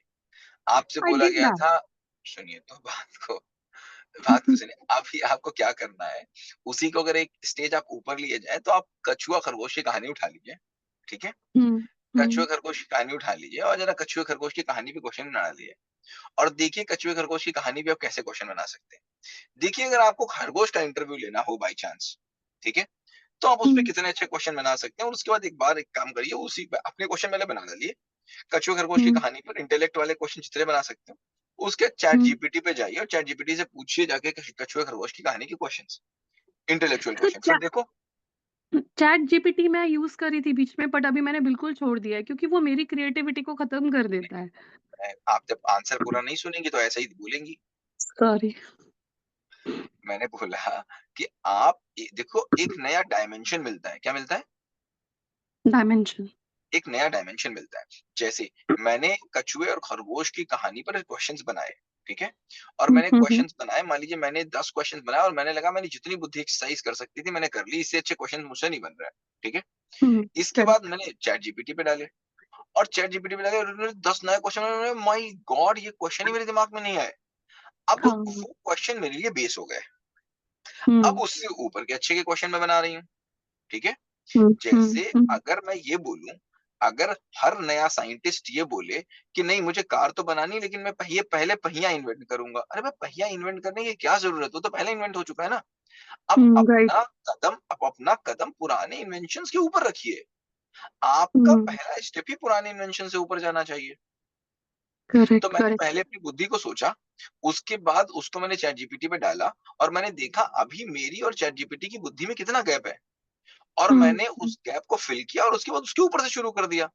आपसे आई बोला डिड गया दैट। था, सुनिए तो बात को सुनिए। अभी आपको क्या करना है, उसी को अगर एक स्टेज आप ऊपर लिए जाए, तो आप कछुआ खरगोश की कहानी उठा लीजिए। ठीक है, कछुए खरगोश की कहानी उठा लीजिए, और जरा कछुए खरगोश की कहानी पे क्वेश्चन बना लीजिए, और देखिए कछुए खरगोश की कहानी पे आप कैसे क्वेश्चन बना सकते हैं। देखिए, अगर आपको खरगोश का इंटरव्यू लेना हो बाई चांस, ठीक है, तो आप उस पे कितने अच्छे क्वेश्चन बना सकते हैं। और उसके बाद एक बार एक काम करिए, उसी पे अपने क्वेश्चन पहले बना डालिए, कछुए खरगोश की कहानी पर इंटेलेक्ट वाले क्वेश्चन जितने बना सकते हो, उसके चैट जीपीटी पे जाइए और चैट जीपीटी से पूछिए जाके कछुए खरगोश की कहानी के क्वेश्चंस, इंटेलेक्चुअल तो क्वेश्चन, फिर देखो। चैट जीपीटी मैं यूज कर रही थी बीच में, बट अभी मैंने बिल्कुल छोड़ दिया है क्योंकि वो मेरी क्रिएटिविटी को खत्म कर देता है। आप जब आंसर पूरा नहीं सुनेंगी तो ऐसा ही बोलेंगी। सॉरी। मैंने बोला कि आप देखो, एक नया डायमेंशन मिलता है। क्या मिलता है? डायमेंशन। एक नया डायमेंशन मिलता है। जैसे मैंने कछुए और खरगोश की कहानी पर क्वेश्चंस बनाए, ठीक है, और मैंने क्वेश्चंस बनाए, मान लीजिए मैंने 10 क्वेश्चंस बनाए, और मैंने लगा मैंने जितनी बुद्धि एक्सरसाइज कर सकती थी मैंने कर ली, इससे अच्छे क्वेश्चन मुझसे नहीं बन रहा है। ठीक है, इसके बाद मैंने चैट जीपीटी पे डाले, और चैट जीपीटी में लगे, उन्होंने 10 नए क्वेश्चन, माय गॉड ये क्वेश्चन ही मेरे दिमाग में नहीं आए। अब हाँ। वो क्वेश्चन मेरे लिए बेस हो गए। अब हम्म उससे ऊपर के अच्छे के क्वेश्चन मैं बना रही हूँ, ठीक है। हम्म जैसे अगर मैं ये बोलूं, अगर हर नया साइंटिस्ट ये बोले कि नहीं मुझे कार तो बनानी है, लेकिन मैं पहले पहिया इन्वेंट करूंगा, अरे मैं पहिया इन्वेंट करने की क्या जरूरत, हो तो पहले इन्वेंट हो चुका है ना। राइट। अब अपना कदम पुराने इन्वेंशंस के ऊपर रखिए। आपका हम्म पहला स्टेप ही पुराने इन्वेंशन से ऊपर जाना चाहिए। तो करेक्ट मैंने करेक्ट। पहले अपनी बुद्धि को सोचा, उसके बाद उसको मैंने चैट जीपीटी पे डाला, और मैंने देखा अभी मेरी और चैट जीपीटी की बुद्धि में कितना गैप है, और मैंने उस गैप को फिल किया और उसके बाद उसके ऊपर से शुरू कर दिया।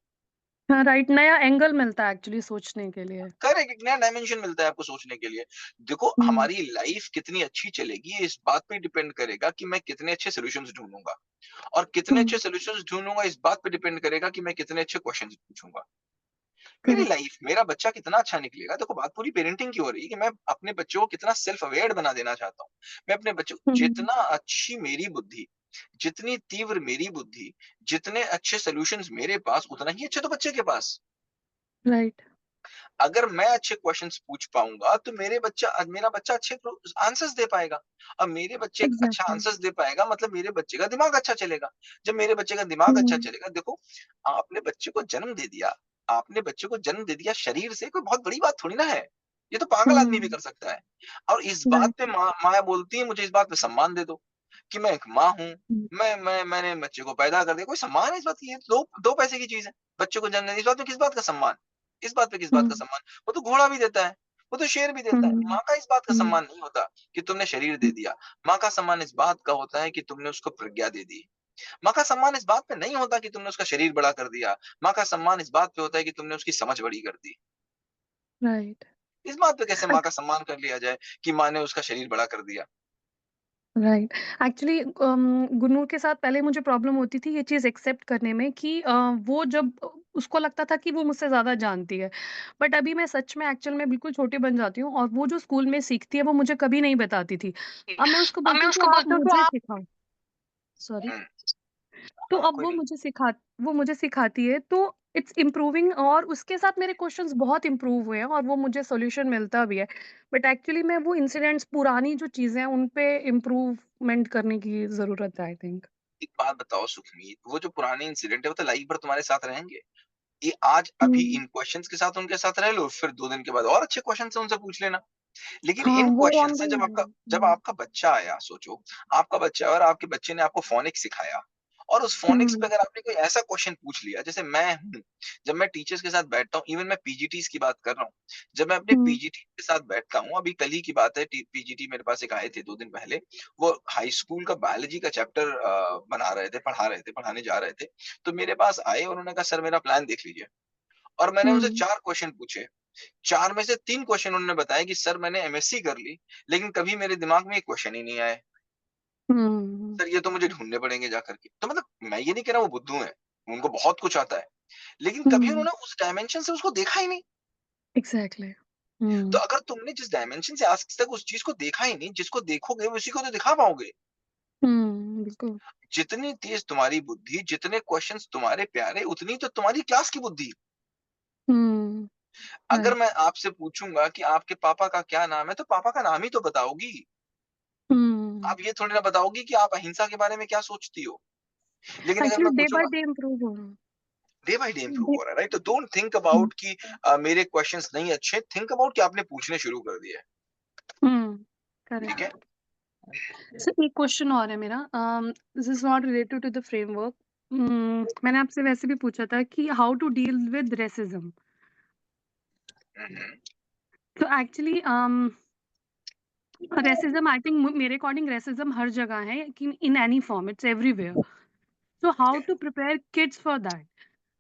हाँ राइट, नया एंगल मिलता है एक्चुअली सोचने के लिए। करेक्ट, एक नया डायमेंशन मिलता है आपको सोचने के लिए। देखो हम्म हमारी लाइफ कितनी अच्छी चलेगी ये इस बात पे डिपेंड करेगा कि मैं कितने अच्छे सॉल्यूशंस ढूंढूंगा, और कितने हम्म अच्छे सॉल्यूशंस ढूंढूंगा इस बात पे डिपेंड करेगा कि मैं कितने अच्छे क्वेश्चंस पूछूंगा। मेरी करेक्ट। लाइफ, मेरा बच्चा कितना अच्छा निकलेगा, देखो बात पूरी पेरेंटिंग की हो रही है कि मैं अपने बच्चों को कितना सेल्फ अवेयर बना देना चाहता हूँ। मैं अपने बच्चों को, हम्म जितना अच्छी मेरी बुद्धि, जितनी तीव्र मेरी बुद्धि, जितने अच्छे सॉल्यूशंस मेरे पास, उतना ही अच्छा तो बच्चे के पास। राइट। अगर मैं अच्छे क्वेश्चंस पूछ पाऊंगा तो मेरा बच्चा अच्छे आंसर्स दे पाएगा। अब मेरे बच्चे अच्छा एग्जैक्टली। आंसर्स दे पाएगा मतलब मेरे बच्चे का दिमाग अच्छा चलेगा। जब मेरे बच्चे का दिमाग अच्छा हम्म चलेगा, देखो आपने बच्चे को जन्म दे दिया, आपने बच्चे को जन्म दे दिया शरीर से, कोई बहुत बड़ी बात थोड़ी ना है। ये तो पागल आदमी भी कर सकता है। और इस बात राइट। पे माँ बोलती है मुझे इस बात पे सम्मान दे दो कि मैं एक माँ हूँ। मैंने बच्चे को पैदा कर दिया, कोई सम्मान है इस बात की? ये दो पैसे की चीज है। बच्चे को जन्म देने, इस बात में किस बात का सम्मान? इस बात पे किस बात का हम्म सम्मान? वो तो घोड़ा भी देता है, वो तो शेर भी देता है। हम्म माँ का इस बात का हम्म सम्मान नहीं होता कि तुमने शरीर दे दिया। माँ का सम्मान इस बात का होता है कि तुमने उसको प्रज्ञा दे दी। माँ का सम्मान इस बात पे नहीं होता कि तुमने उसका शरीर बड़ा कर दिया। माँ का सम्मान इस बात पे होता है कि तुमने उसकी समझ बड़ी कर दी। राइट। इस बात पे कैसे माँ का सम्मान कर लिया जाए कि माँ ने उसका शरीर बड़ा कर दिया? राइट। एक्चुअली गुनूर के साथ पहले मुझे प्रॉब्लम होती थी ये चीज़ एक्सेप्ट करने में कि वो जब उसको लगता था कि वो मुझसे ज़्यादा जानती है। बट अभी मैं सच में एक्चुअल में बिल्कुल छोटी बन जाती हूँ और वो जो स्कूल में सीखती है वो मुझे कभी नहीं बताती थी। अब मैं उसको अब बोलती मैं हूँ कि उसको आप बोलती हूँ कि मुझे आप सिखाओ। सॉरी। हम्म, तो हाँ अब कोई नहीं। वो मुझे सिखाती है तो इट्स इम्प्रूविंग और उसके साथ मेरे क्वेश्चंस बहुत इम्प्रूव हुए हैं और वो मुझे सॉल्यूशन मिलता भी है। बट एक्चुअली मैं वो इंसिडेंट्स पुरानी जो चीज़ें हैं उन पे इम्प्रूवमेंट करने की ज़रूरत है आई थिंक। एक बात बताओ सुखमीत, वो जो पुराने इंसिडेंट है वो तो लाइफ भर तुम्हारे साथ रहेंगे। ये आज अभी हुँ। इन क्वेश्चंस के साथ उनके साथ रह लो, फिर 2 दिन के बाद और अच्छे क्वेश्चन से उनसे पूछ लेना। लेकिन हाँ, इन वो क्वेश्चन से ऑनगोइंग है। जब हुँ। आपका बच्चा आया, सोचो आपका बच्चा और आपके बच्चे ने आपको फोनिक्स सिखाया, और उस फोनिक्स पे हुँ, अगर आपने कोई ऐसा क्वेश्चन पूछ लिया, जैसे मैं हूँ, जब मैं टीचर्स के साथ बैठता हूँ, इवन मैं पीजीटीज की बात कर रहा हूँ, जब मैं अपने हुँ, पीजीटी के साथ बैठता हूँ, अभी कल ही की बात है, पीजीटी मेरे पास एक आए थे 2 दिन पहले, वो हाई स्कूल का बायोलॉजी का चैप्टर पढ़ाने जा रहे थे। तो मेरे पास आए, उन्होंने कहा सर मेरा प्लान देख लीजिए, और मैंने उनसे हुँ, 4 क्वेश्चन पूछे। 4 में से 3 क्वेश्चन उन्होंने बताया कि सर मैंने एमएससी कर ली, लेकिन कभी मेरे दिमाग में एक क्वेश्चन ही नहीं आया। हुँ, सर ये तो मुझे ढूँढने पड़ेंगे जाकर के। तो मतलब मैं ये नहीं कह रहा वो बुद्धू हैं, उनको बहुत कुछ आता है, लेकिन कभी हुँ, उन्होंने उस डायमेंशन से उसको देखा ही नहीं। एग्ज़ैक्टली। तो हुँ, अगर तुमने जिस डायमेंशन से आज तक उस चीज़ को देखा ही नहीं, जिसको देखोगे उसी को तो दिखा पाओगे। हुँ, बिल्कुल। जितनी तेज़ तुम्हारी बुद्धि, जितने क्वेश्चन्स तुम्हारे प्यारे, उतनी तो तुम्हारी क्लास की बुद्धि। हुँ, अगर राइट। मैं आपसे पूछूँगा कि आपके पापा का क्या नाम है, तो पापा का नाम ही तो बताओगी। हुँ, आप ये थोड़ी ना बताओगी कि आप अहिंसा के बारे में क्या सोचती हो। लेकिन अगर एक्चुअली मैं डे बाय पूछूँगा, डे इम्प्रूव हो रहा हूँ। Day by day improve day हो रहा है, राइट? तो डोंट थिंक हुँ, अबाउट कि मेरे क्वेश्चंस नहीं अच्छे, थिंक अबाउट कि आपने पूछने शुरू कर दिए, हुँ, ठीक करेक्ट। है? सर एक क्वेश्चन और है मेरा this is not related to the framework. मैंने आपसे वैसे भी पूछा था कि how to deal with racism. हुँ, हुँ, तो एक्चुअली रेसिज़्म आई थिंक मेरे अकॉर्डिंग रेसिज़्म हर जगह है कि in any form it's everywhere. So ठीक हाउ है। To prepare kids for that?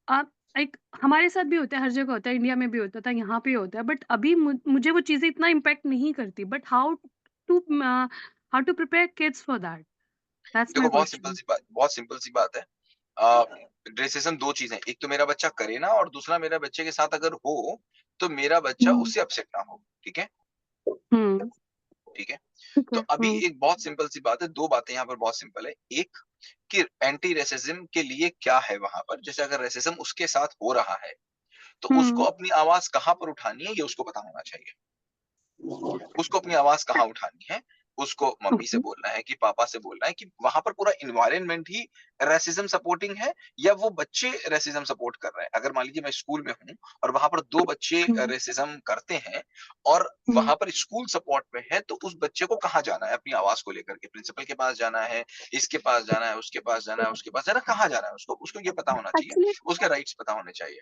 आप एक हमारे साथ भी होता है, हर जगह होता है, इंडिया में भी होता था, यहाँ पे होता है, बट अभी मुझे वो चीज़ें इतना इम्पैक्ट नहीं करती। But how to prepare kids for that? That's my देखो क्वेश्चन। बहुत सिंपल सी बात है। अ, रेसिज़्म 2 चीज़ें, एक तो मेरा बच्चा करे ना, और दूसरा मेरे बच्चे के साथ अगर हो, तो मेरा बच्चा हुँ, उससे अपसेट ना हो, ठीक है? हुँ, ठीक है? ठीक तो है। अभी एक बहुत सिंपल सी बात है, 2 बातें यहाँ पर बहुत सिंपल है। एक कि एंटी रेसिज़्म के लिए क्या है वहाँ पर, जैसे अगर रेसिज़्म उसके साथ हो रहा है, तो उसको अपनी आवाज कहाँ पर उठानी है ये उसको पता होना चाहिए। उसको अपनी आवाज कहाँ उठानी है, उसको मम्मी से ओके। बोलना है कि पापा से बोलना है कि वहां पर पूरा इन्वायरमेंट ही रेसिज्म सपोर्टिंग है या वो बच्चे रेसिज्म सपोर्ट कर रहे हैं। अगर मान लीजिए मैं स्कूल में हूँ और वहां पर 2 बच्चे हुँ, रेसिज्म करते हैं और हुँ। वहां पर स्कूल सपोर्ट में है, तो उस बच्चे को कहाँ जाना है अपनी आवाज को लेकर के? प्रिंसिपल के पास जाना है, इसके पास जाना है, उसके पास जाना है, उसके पास जाना है, कहाँ जाना है उसको? उसको ये पता होना चाहिए, एक्चुअली उसके राइट्स पता होने चाहिए।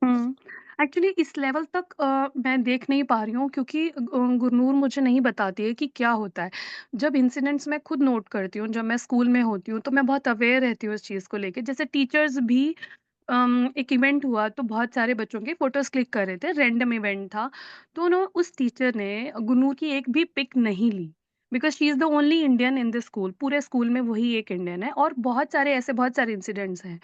हुँ। एक्चुअली इस लेवल तक मैं देख नहीं पा रही हूँ क्योंकि गुरनूर मुझे नहीं बताती है कि क्या होता है। जब इंसिडेंट्स मैं खुद नोट करती हूँ, जब मैं स्कूल में होती हूँ, तो मैं बहुत अवेयर रहती हूँ इस चीज़ को लेके। जैसे टीचर्स भी एक इवेंट हुआ तो बहुत सारे बच्चों के फ़ोटोज़ क्लिक कर रहे थे, रैंडम इवेंट था। तो ना उस टीचर ने गुरनूर की एक भी पिक नहीं ली because she is the only Indian in the school. पूरे स्कूल में वही एक इंडियन है और बहुत सारे इंसिडेंट्स हैं।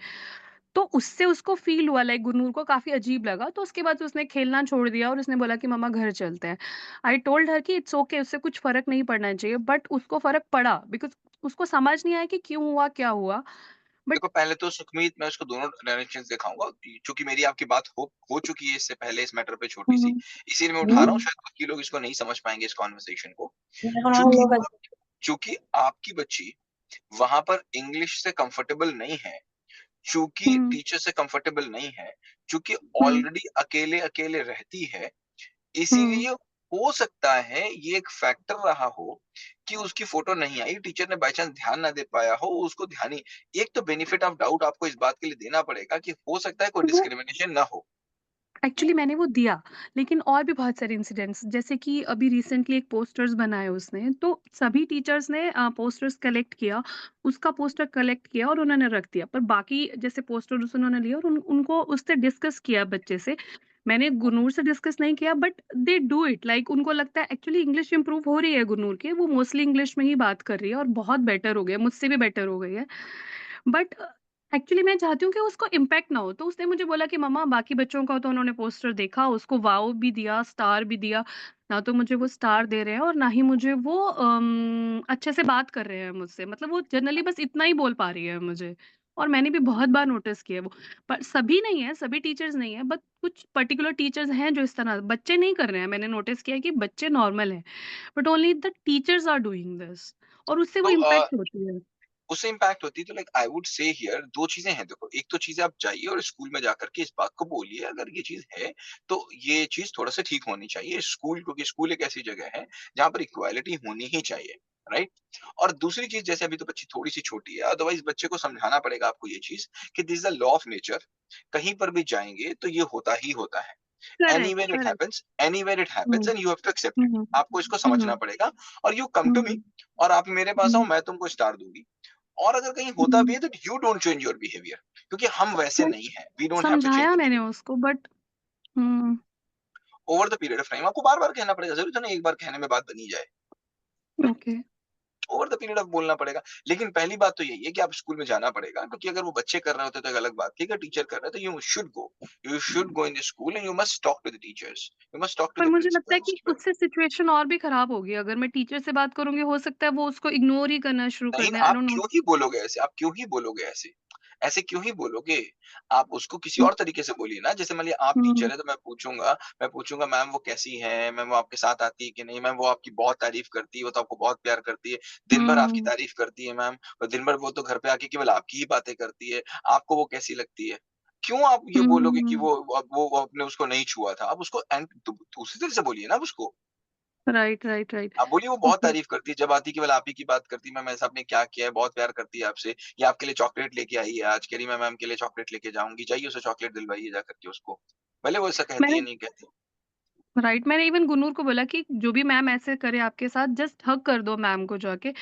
तो उससे उसको फ़ील हुआ लाइक गुरनूर को काफ़ी अजीब लगा, तो उसके बाद उसने खेलना छोड़ दिया और उसने बोला कि मम्मा घर चलते हैं। आई टोल्ड हर कि इट्स ओके उससे कुछ फ़र्क नहीं पड़ना चाहिए, बट उसको फ़र्क पड़ा बिकॉज़ उसको समझ नहीं आया कि क्यों हुआ, क्या हुआ? बट देखो पहले तो सुखमीत मैं उसको दोनों डायरेक्शंस दिखाऊँगा, चूँकि मेरी आपकी बात हो चुकी है इससे पहले इस मैटर पे छोटी-सी, हुँ, इसीलिए मैं उठा रहा हूँ, हुँ, शायद बाकी लोग इसको नहीं समझ पाएँगे इस कन्वर्सेशन को। हम चूँकि लोग चूँकि आपकी बच्ची वहाँ पर इंग्लिश से कंफर्टेबल नहीं है, चूँकि हुँ, टीचर से कंफर्टेबल नहीं है, चूँकि हुँ, ऑलरेडी अकेले-अकेले रहती है, हुँ। इसीलिए हो सकता है ये एक फैक्टर रहा हो कि उसकी फ़ोटो नहीं आई, टीचर ने बाय चांस ध्यान ना दे पाया हो, उसको ध्यान ही एक तो बेनिफिट ऑफ डाउट आपको इस बात के लिए देना पड़ेगा कि हो सकता है कोई और वो डिस्क्रिमिनेशन ना हो। एक्चुअली मैंने वो दिया, लेकिन और भी बहुत सारे इंसिडेंट्स जैसे कि अभी रिसेंटली एक पोस्टर्स बनाए उसने, तो सभी टीचर्स ने पोस्टर्स कलेक्ट किया, उसका पोस्टर कलेक्ट किया और उन्होंने रख दिया। पर बाकी जैसे पोस्टर्स उन्होंने लिए और उनको उससे डिस्कस किया बच्चे से। मैंने गुरनूर से डिस्कस नहीं किया but they do it like उनको लगता है एक्चुअली इंग्लिश इम्प्रूव हो रही है गुरनूर की, वो मोस्टली इंग्लिश में ही बात कर रही है और बहुत बेटर हो गई है, मुझसे भी बेटर हो गई है। बट एक्चुअली मैं चाहती हूँ कि उसको इम्पैक्ट ना हो, तो उसने मुझे बोला कि मम्मा बाकी बच्चों का तो उन्होंने पोस्टर देखा, उसको वाओ भी दिया, स्टार भी दिया, ना तो मुझे वो स्टार दे रहे हैं और ना ही मुझे वो अच्छे से बात कर रहे हैं मुझसे। मतलब वो जनरली बस इतना ही बोल पा रही है मुझे और मैंने भी बहुत बार नोटिस किया है वो। पर सभी नहीं है, सभी टीचर्स नहीं है, बट कुछ पर्टिकुलर टीचर्स हैं जो इस तरह बच्चे नहीं कर रहे हैं, मैंने नोटिस किया है कि बच्चे नॉर्मल हैं, but only the teachers are doing this और उससे वो तो इम्पैक्ट होती है। उससे इम्पैक्ट होती है तो like I would say here 2 चीज़ें हैं देखो, एक तो चीज़ आप जाइए और स्कूल में जाकर के इस बात को बोलिए अगर ये चीज़ है, तो ये चीज़ थोड़ा-सा ठीक होनी चाहिए। स्कूल क्योंकि स्कूल एक ऐसी जगह है, जहाँ पर इक्वालिटी होनी ही चाहिए, राइट? और दूसरी चीज़ जैसे अभी तो बच्ची थोड़ी-सी छोटी है, अदरवाइज़ बच्चे को समझाना पड़ेगा आपको ये चीज़ कि this is the law of nature. कहीं पर भी जाएँगे तो ये होता ही होता है। Correct, correct. Anywhere it happens hmm, and you have to accept hmm, it. Hmm, आपको इसको समझना हुँ, पड़ेगा और यू कम टू मी हुँ, और आप मेरे पास आओ, हुँ, मैं तुमको स्टार दूँगी। और अगर कहीं होता भी हुँ। है that you don't change your behaviour क्योंकि हम वैसे मैं नहीं हैं। We don't have to change समझाया द मैंने बिहेवियर। उसको बट हुँ, over the period of time आपको बार-बार कहना पड़ेगा। ज़रूरी तो नहीं एक बार कहने में बात बनी जाए। Okay. Over the period of बोलना पड़ेगा। लेकिन पहली बात तो यही है कि आप स्कूल में जाना पड़ेगा क्योंकि अगर वो बच्चे कर रहे होते तो एक अलग बात थी। अगर टीचर कर रहे हैं तो you should go. You should go in the school and you must talk to the teachers. You must talk to पर द मुझे लगता है प्रिंसिपल्स। कि उससे सिचुएशन और भी खराब होगी, अगर मैं टीचर से बात करूँगी हो सकता है वो उसको इग्नोर ही करना शुरू कर नहीं, दें, आई आप डोंट नो। क्यों ही बोलोगे ऐसे? आप क्यों ही बोलोगे ऐसे? ऐसे क्यों ही बोलोगे? आप उसको किसी हुँ, और तरीके से बोलिए ना, जैसे मान लीजिए आप टीचर हुँ, हैं तो मैं पूछूँगा मैम वो कैसी हैं? मैम वो आपके साथ आती है कि नहीं? मैम वो आपकी बहुत तारीफ़ करती है, वो तो आपको बहुत प्यार करती है, दिन भर आपकी हुँ, तारीफ़ करती है मैम और दिन भर वो तो घर पे आके केवल आपकी ही बातें करती है, आपको वो कैसी लगती है? क्यों आप ये बोलोगे कि हुँ, वो आपने उसको नहीं छुआ था? आप उसको दूसरी तरह से बोलिए ना आप उसको। Right, right, right. आप बोलिए वो बहुत ओके। तारीफ़ करती है, जब आती है केवल आप ही की बात करती है, मैम ऐसा आपने क्या किया है, बहुत प्यार करती है आपसे, ये आपके लिए चॉकलेट लेके आई है आज, कह रही मैं मैम के लिए चॉकलेट लेके जाऊँगी, जाइए उसे चॉकलेट दिलवाइए जाकर के उसको। भले वो ऐसा कहती मैंने है, नहीं कहती। राइट मैंने इवन गुनूर को बोला कि जो भी मैम ऐसे करे आपके साथ जस्ट हग कर दो मैम को जाके,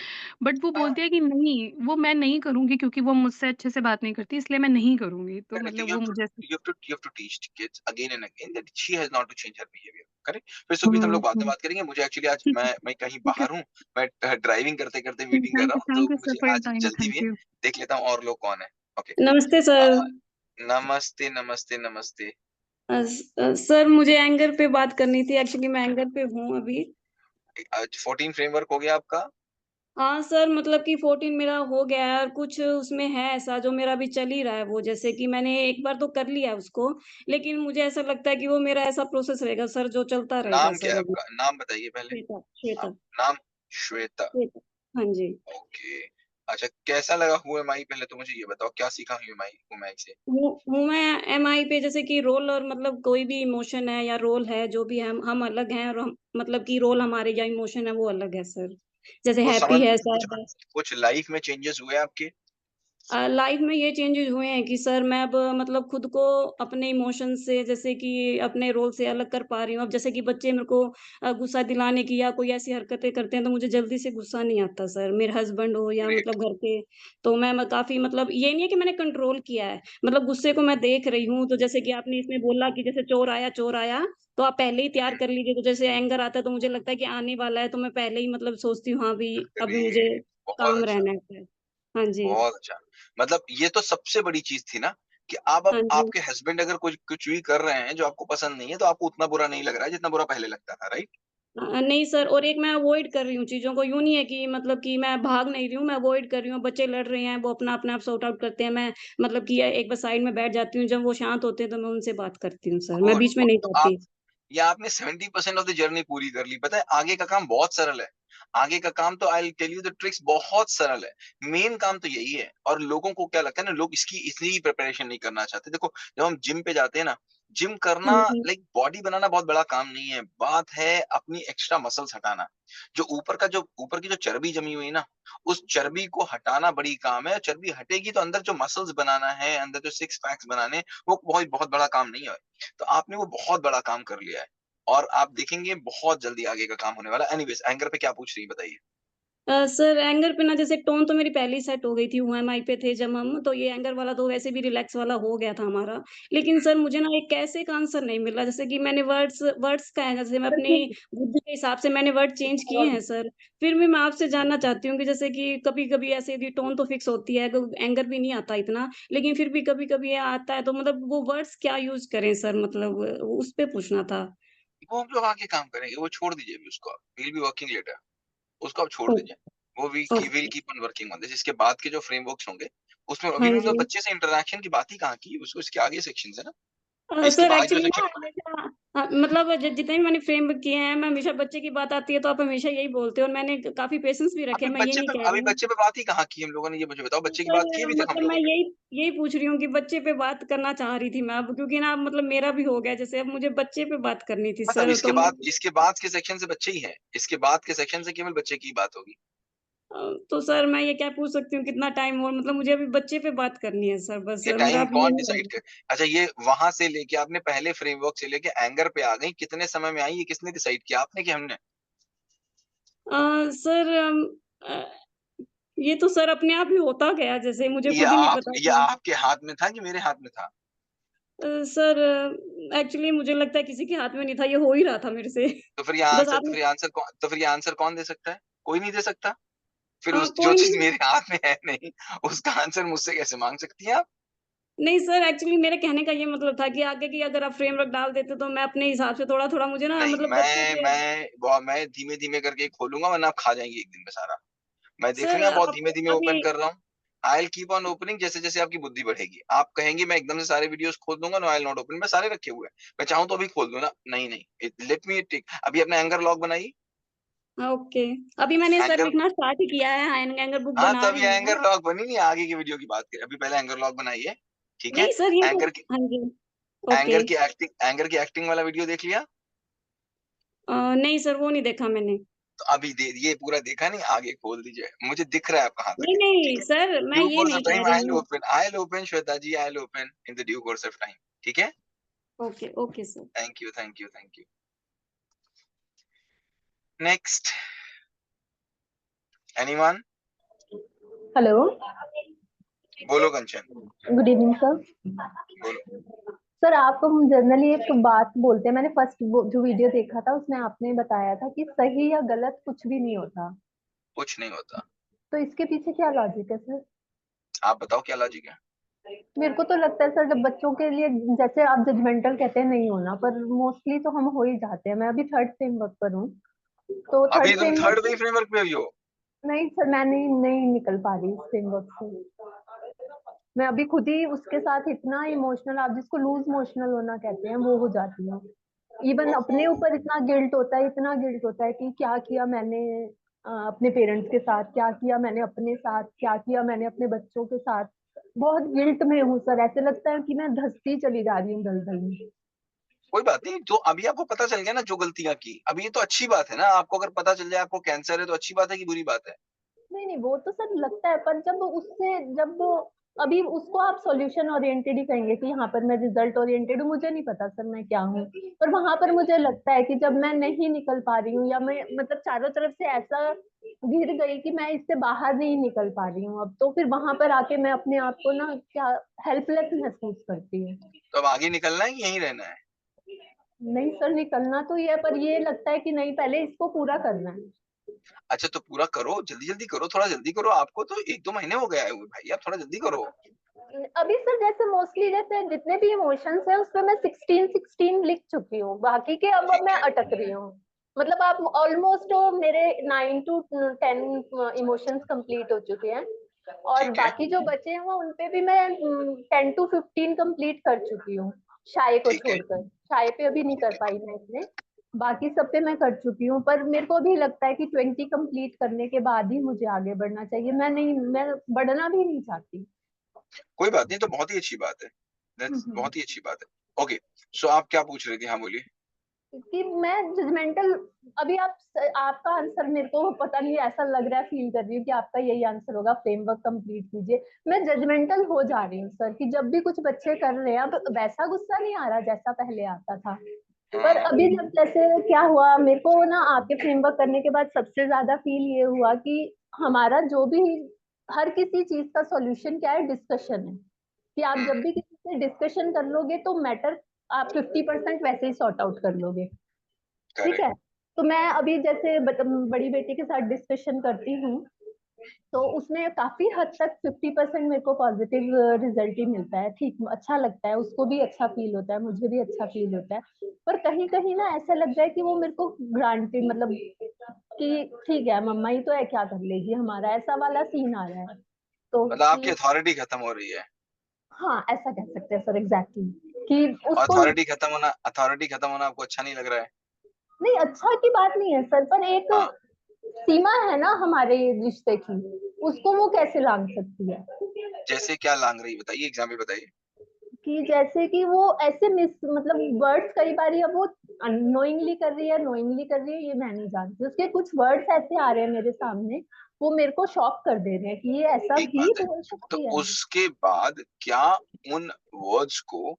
बट वो हाँ, बोलती है कि नहीं, वो मैं नहीं करूँगी क्योंकि वो मुझसे अच्छे से बात नहीं करती इसलिए मैं नहीं करूँगी। तो करेक्ट, मतलब वो मुझे you have to teach kids again and again that she has not to change her behaviour, correct? फिर सुखमीत हम हुँ, लोग बाद में हुँ, बात करेंगे, मुझे एक्चुअली आज ठीक है, मैं कहीं ठीक है। बाहर हूँ, मैं ड्राइविंग करते-करते मीटिंग कर रहा हूँ, तो थैंक यू सर मुझे फॉर योर आज टाइम, जल्दी भी थैंक है, यू। देख लेता हूँ और लोग कौन है। ओके। नमस्ते अ, सर। नमस्ते, नमस्ते, नमस्ते। सर मुझे एंगर पे बात करनी थी, एक्चुअली मैं एंगर पे हूँ अभी। आज 14 फ्रेमवर्क हो गया आपका? हाँ सर, मतलब कि 14 मेरा हो गया है और कुछ उसमें है ऐसा जो मेरा अभी चल ही रहा है, वो जैसे कि मैंने एक बार तो कर लिया उसको, लेकिन मुझे ऐसा लगता है कि वो मेरा ऐसा प्रोसेस रहेगा सर जो चलता रहेगा नाम क्या सर है अभी। आपका? नाम बताइए पहले। श्वेता, श्वेता, नाम श्वेता। श्वेता। हाँ जी। ओके। अच्छा, कैसा लगा हुएमाई? पहले तो मुझे ये बताओ, क्या सीखा हुएमाई हुएमाई से? हूँ मैं एमआई पे जैसे कि रोल और मतलब कोई भी इमोशन है या रोल है जो भी है हम अलग हैं और हम मतलब कि रोल हमारे या इमोशन है वो अलग है सर। जैसे तो समझ हैप्पी है, कुछ सैड है। कुछ लाइफ में चेंजेस हुए आपके? लाइफ में ये चेंजेस हुए हैं कि सर मैं अब मतलब खुद को अपने इमोशन से जैसे कि अपने रोल से अलग कर पा रही हूँ। अब जैसे कि बच्चे मेरे को गुस्सा दिलाने की या कोई ऐसी हरकतें करते हैं तो मुझे जल्दी से गुस्सा नहीं आता सर। मेरे हस्बैंड हो या ग्रेट। मतलब घर के, तो मैं काफ़ी मतलब ये नहीं है कि मैंने कंट्रोल किया है। मतलब गुस्से को मैं देख रही हूँ, तो जैसे कि आपने इसमें बोला कि जैसे चोर आया, तो आप पहले ही तैयार कर लीजिए। तो जैसे एंगर आता है तो मुझे लगता है कि आने वाला है, तो मैं पहले ही मतलब सोचती हूँ हाँ, अभी अभी मुझे ग्रेट। बहुत काम अच्छा। रहना है सर। हाँ जी। बहुत अच्छा। मतलब ये तो सबसे बड़ी चीज थी ना, कि आप अब हाँ जी। आपके हस्बैंड अगर कुछ कुछ भी कर रहे हैं जो आपको पसंद नहीं है, तो आपको उतना बुरा नहीं लग रहा है जितना बुरा पहले लगता था, राइट? नहीं सर, और एक मैं अवॉइड कर रही हूँ चीज़ों को, यूँ नहीं है कि मतलब कि मैं भाग नहीं रही हूँ, मैं अवॉइड कर रही हूँ। बच्चे लड़ रहे हैं, वो अपना अपने आप सॉर्ट आउट करते हैं, मैं मतलब कि एक बार साइड में बैठ जाती हूँ, जब वो शांत होते हैं तो मैं उनसे बात करती हूँ सर, मैं गुड बीच में गुड। नहीं तो आप, जाती। या आपने 70% ऑफ द जर्नी पूरी कर ली। पता है आगे का काम बहुत सरल है। आगे का काम तो I will tell you the tricks, बहुत सरल है। मेन काम तो यही है। और लोगों को क्या लगता है ना, लोग इसकी इतनी प्रिपरेशन नहीं करना चाहते। देखो, जब हम जिम पे जाते हैं ना, जिम करना हाँ जी। लाइक बॉडी बनाना बहुत बड़ा काम नहीं है। बात है अपनी एक्स्ट्रा मसल्स हटाना। जो ऊपर की जो चर्बी जमी हुई ना, उस चर्बी को हटाना बड़ी काम है। चर्बी हटेगी तो अंदर जो मसल्स बनाना है, अंदर जो सिक्स पैक्स बनाने हैं, वो बहुत बहुत बड़ा काम नहीं है। तो आपने वो बहुत बड़ा काम कर लिया है। और आप देखेंगे बहुत जल्दी आगे का काम होने वाला है। एनीवेज, एंकर पे क्या पूछ रही हैं बताइए? सर एंगर पे ना जैसे टोन तो मेरी पहले ही सेट हो गई थी, ईएमआई पे थे जब हम, तो ये एंगर वाला तो वैसे भी रिलैक्स वाला हो गया था हमारा। लेकिन सर मुझे ना एक कैसे का आंसर नहीं मिल रहा, जैसे कि मैंने वर्ड्स वर्ड्स का है, जैसे मैं अपनी बुद्धि के हिसाब से मैंने वर्ड चेंज किए हैं सर। फिर भी मैं आपसे जानना चाहती हूँ कि जैसे कि कभी-कभी ऐसे यदि टोन तो फिक्स होती है, तो एंगर भी नहीं आता इतना, लेकिन फिर भी कभी-कभी ये आता है, तो मतलब वो वर्ड्स क्या यूज़ करें सर, मतलब उस पे पूछना था? वो हम लोग आगे काम करेंगे, वो छोड़ दीजिए अभी उसको। Will be working later. उसको आप छोड़ ओ दीजिए। वो will okay. Keep on working on this. इसके बाद के जो फ्रेमवर्क्स होंगे, उसमें अभी हाँ भी हमने जी। बच्चे से इंटरेक्शन की बात ही कहाँ की। उसको इसके आगे सेक्शंस है ना। इसके सर बाद जो एक्चुअली ना सेक्शन, हमेशा मतलब जितने भी मैंने फ्रेम किए हैं, मैं हमेशा बच्चे की बात आती है तो आप हमेशा यही बोलते हो, और मैंने काफ़ी पेशेंस भी रखे हैं, मैं ये नहीं कह रही अभी हूँ। बच्चे पे बात ही कहाँ की हम लोगों ने, ये मुझे बताओ। बच्चे की बात की सर अभी तक हम मतलब मैं लोगों ने? यही यही पूछ रही हूँ कि बच्चे पे बात करना चाह रही थी मैं अब, क्योंकि ना मतलब मेरा भी हो गया, जैसे अब मुझे बच्चे पे बात करनी थी बस अब सर, तो मैं इसके बाद के सेक्शन से बच्चे ही हैं। इसके बाद के सेक्शन से केवल बच्चे की बात होगी। तो सर मैं ये क्या पूछ सकती हूँ कितना टाइम और, मतलब मुझे अभी बच्चे पे बात करनी है सर, बस ये मेरा टाइम अब कौन यही डिसाइड कर? अच्छा, ये वहां से लेके आपने पहले फ्रेमवर्क से लेके एंगर पे आ गई, कितने समय में आई? ये किसने डिसाइड किया, आपने कि हमने? सर अ, ये तो सर अपने आप ही होता गया, जैसे मुझे खुद ही नहीं पता ये था। आपके हाथ में था कि मेरे हाथ में था? सर एक्चुअली मुझे लगता है किसी के हाथ में नहीं था, ये हो ही रहा था मेरे से। तो फिर ये बस आंसर तो आपने फिर ये आंसर कौन तो फिर ये आंसर कौन दे सकता है? कोई नहीं दे सकता। फिर उस जो कोई चीज नहीं। मेरे हाथ में है नहीं, उसका आंसर मुझसे कैसे मांग सकती हैं आप? नहीं सर, एक्चुअली मेरे कहने का ये मतलब था कि आगे की अगर आप फ्रेमवर्क डाल देते तो मैं अपने हिसाब से थोड़ा-थोड़ा मुझे ना नहीं, मतलब बच्चे पे मैं धीमे धीमे करके खोलूंगा, वरना आप खा जाएंगे एक दिन में सारा। मैं देख सर रही हूँ, बहुत अब धीमे धीमे अभी ओपन कर रहा हूँ। I will keep on opening. जैसे जैसे आपकी बुद्धि बढ़ेगी, आप कहेंगे मैं एकदम से सारे वीडियोस खोल दूंगा। No, I will not open. मैं सारे रखे हुए हैं। मैं चाहूँ तो अभी खोल दूं ना। नहीं नहीं, लेट मी टेक। अभी अपना एंगर लॉग बनाइए। हाँ, ओके। अभी मैंने सर एंगर, लिखना स्टार्ट ही किया है, एंगर बुक हाँ, तो बना अभी रही हूँ मैं। एंगर लॉग बनी नहीं, आगे की वीडियो की बात करें। अभी पहले एंगर लॉग बनाइए, ठीक है? नहीं सर, ये तो एंगर की हाँ जी, ओके। एंगर की एक्टिंग वाला वीडियो देख लिया? नहीं सर, वो नहीं देखा मैंने। तो अभी दे ये पूरा देखा नहीं, आगे खोल दीजिए। मुझे दिख रहा है आप कहाँ तक नहीं, है, ठीक नहीं है? सर, मैं ड्यू ये कोर्स ऑफ नहीं कह टाइम रही आई विल हूँ। Open, Shweta ji, I will open in the due course of time, ठीक है? Okay, okay sir. Thank you, thank you, thank you. Next, anyone? Hello, बोलो कंचन, गुड इवनिंग सर। बोलो। Sir आप generally एक बात बोलते हैं, मैंने फर्स्ट जो वीडियो देखा था उसमें आपने बताया था कि सही या गलत कुछ भी नहीं होता, कुछ नहीं होता। तो इसके पीछे क्या लॉजिक है सर? आप बताओ क्या लॉजिक है? मेरे को तो लगता है सर, जब बच्चों के लिए जैसे आप जजमेंटल कहते हैं नहीं होना, पर मोस्टली तो हम हो ही जाते हैं। मैं अभी थर्ड फ्रेमवर्क पर हूँ, तो अभी थर्ड तुम थर्ड फ्रेमवर्क वेव फ्रेमवर्क पे भी हो? नहीं सर, मैं नहीं निकल पा रही इस फ्रेमवर्क से। मैं अभी खुद ही उसके साथ इतना इमोशनल, आप जिसको लूज इमोशनल होना कहते हैं, वो हो जाती हूँ। इवन अपने ऊपर इतना गिल्ट होता है, इतना गिल्ट होता है कि क्या किया मैंने अपने पेरेंट्स के साथ, क्या किया मैंने अपने साथ, क्या किया मैंने अपने बच्चों के साथ। बहुत गिल्ट में हूँ सर, ऐसे लगता है कि मैं धंसती चली जा रही हूँ दलदल में। कोई बात नहीं, जो अभी आपको पता चल गया ना जो गलतियां की, अभी ये तो अच्छी बात है ना। आपको अगर पता चल जाए आपको कैंसर है तो अच्छी बात है कि बुरी बात है? नहीं वो तो सर लगता है, पर जब अभी उसको आप सॉल्यूशन ओरिएंटेड ही कहेंगे कि यहाँ पर मैं रिजल्ट ओरिएंटेड हूँ, मुझे नहीं पता सर मैं क्या हूँ। पर वहां पर मुझे लगता है कि जब मैं नहीं निकल पा रही हूँ, या मैं मतलब चारों तरफ से ऐसा घिर गई कि मैं इससे बाहर नहीं निकल पा रही हूँ अब, तो फिर वहां पर आके मैं अपने आप को ना क्या हेल्पलेस महसूस करती हूँ। तो अब आगे निकलना है कि यहीं रहना है? नहीं सर, निकलना तो ये है, पर ये लगता है कि नहीं, पहले इसको पूरा करना है। अच्छा तो पूरा करो, जल्दी जल्दी करो, थोड़ा जल्दी करो। आपको तो 1-2 महीने हो गए आए हुए भाई, आप थोड़ा जल्दी करो। अभी सर जैसे मोस्टली जैसे जितने भी इमोशंस है उसपे मैं 16 लिख चुकी हूँ, बाकी के अब मैं अटक रही हूँ। मतलब आप ऑलमोस्ट मेरे 9 to 10 इमोशंस कंप्लीट हो चुके हैं, और बाकी जो बचे हैं उन पे भी मैं 10 to 15 कंप्लीट कर चुकी हूँ, शाय को छोड़कर। शाय पे अभी नहीं कर पाई मैं इसमें, बाकी सब पे मैं कर चुकी हूँ। पर मेरे को भी लगता है कि 20 कंप्लीट करने के बाद ही मुझे आगे बढ़ना चाहिए। मैं बढ़ना भी नहीं चाहती। कोई बात नहीं, तो बहुत ही अच्छी बात है। दैट्स बहुत ही अच्छी बात है। ओके, सो आप क्या पूछ रही थी? हाँ बोलिए। कि मैं जजमेंटल, अभी आपका आंसर मेरे को पता नहीं, ऐसा लग रहा है, फील कर रही हूँ कि आपका यही आंसर होगा, फ्रेमवर्क कंप्लीट कीजिए। मैं जजमेंटल हो जा रही हूँ सर, कि जब भी कुछ बच्चे कर रहे हैं, अब वैसा गुस्सा नहीं आ रहा जैसा पहले आता था। पर अभी जब जैसे क्या हुआ मेरे को ना, आपके फ्रेमवर्क करने के बाद सबसे ज्यादा फील ये हुआ कि हमारा जो भी, हर किसी चीज का सॉल्यूशन क्या है, डिस्कशन है। कि आप जब भी किसी से डिस्कशन कर लोगे तो मैटर आप 50% वैसे ही सॉर्ट आउट कर लोगे। ठीक है। तो मैं अभी जैसे बड़ी बेटी के साथ डिस्कशन करती हूँ, तो उसमें काफी हद तक 50% मेरे को पॉजिटिव रिजल्ट ही मिलता है। ठीक, अच्छा लगता है, उसको भी अच्छा फील होता है, मुझे भी अच्छा फील होता है। पर कहीं कहीं ना ऐसा लगता है कि वो मेरे को ग्रांटेड, मतलब कि ठीक है मम्मा ही तो है, क्या कर लेगी हमारा, ऐसा वाला सीन आ रहा है। तो मतलब आपकी कि अथॉरिटी खत्म हो रही है। हाँ, ऐसा कह सकते हैं सर, एग्जैक्टली। कि उसको अथॉरिटी खत्म होना आपको अच्छा नहीं लग रहा है? नहीं, अच्छा की बात नहीं है सर, पर एक हाँ। सीमा है ना हमारे रिश्ते की, उसको वो कैसे लांघ सकती है। जैसे क्या लांग रही बताइए, एग्जाम्पल बताइए। कि जैसे कि वो ऐसे मतलब वर्ड्स कई बार, अब वो अननोइंगली कर रही है, नोइंगली कर रही है, ये मैं नहीं जानती। उसके कुछ वर्ड्स ऐसे आ रहे हैं मेरे सामने, वो मेरे को शॉक कर दे रहे हैं कि ये ऐसा ठीक भी बात है। बोल तो सकती है। उसके बाद क्या उन वर्ड्स को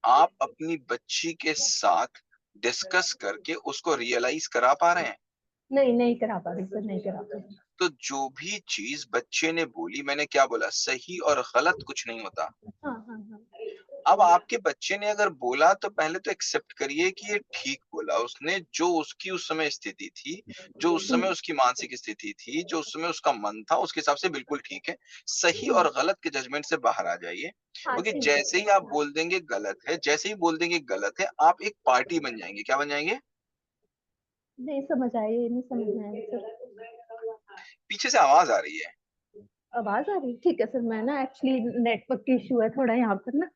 आप अपनी बच्ची के साथ डिस्कस करके उसको रियलाइज करा पा रहे हैं? नहीं करा पा रही सर, नहीं करा पा रही। तो जो भी चीज बच्चे ने बोली, मैंने क्या बोला, सही और गलत कुछ नहीं होता। हाँ। अब आपके बच्चे ने अगर बोला तो पहले तो एक्सेप्ट करिए कि ये ठीक बोला उसने, जो उसकी उस समय स्थिति थी, जो उस समय उसकी मानसिक स्थिति थी, जो उस समय उसका मन था, उसके हिसाब से बिल्कुल ठीक है। सही और गलत के जजमेंट से बाहर आ जाइए, हाँ क्योंकि ठीक है। जैसे ही आप बोल देंगे गलत है, जैसे ही बोल देंगे गलत है, आप एक पार्टी बन जाएंगे। क्या बन जाएंगे? नहीं समझ आया, ये नहीं समझ में आया सर। पीछे से आवाज आ रही है। आवाज आ रही, ठीक है सर। मैं ना एक्चुअली नेटवर्क की इशू है थोड़ा यहाँ पर ना।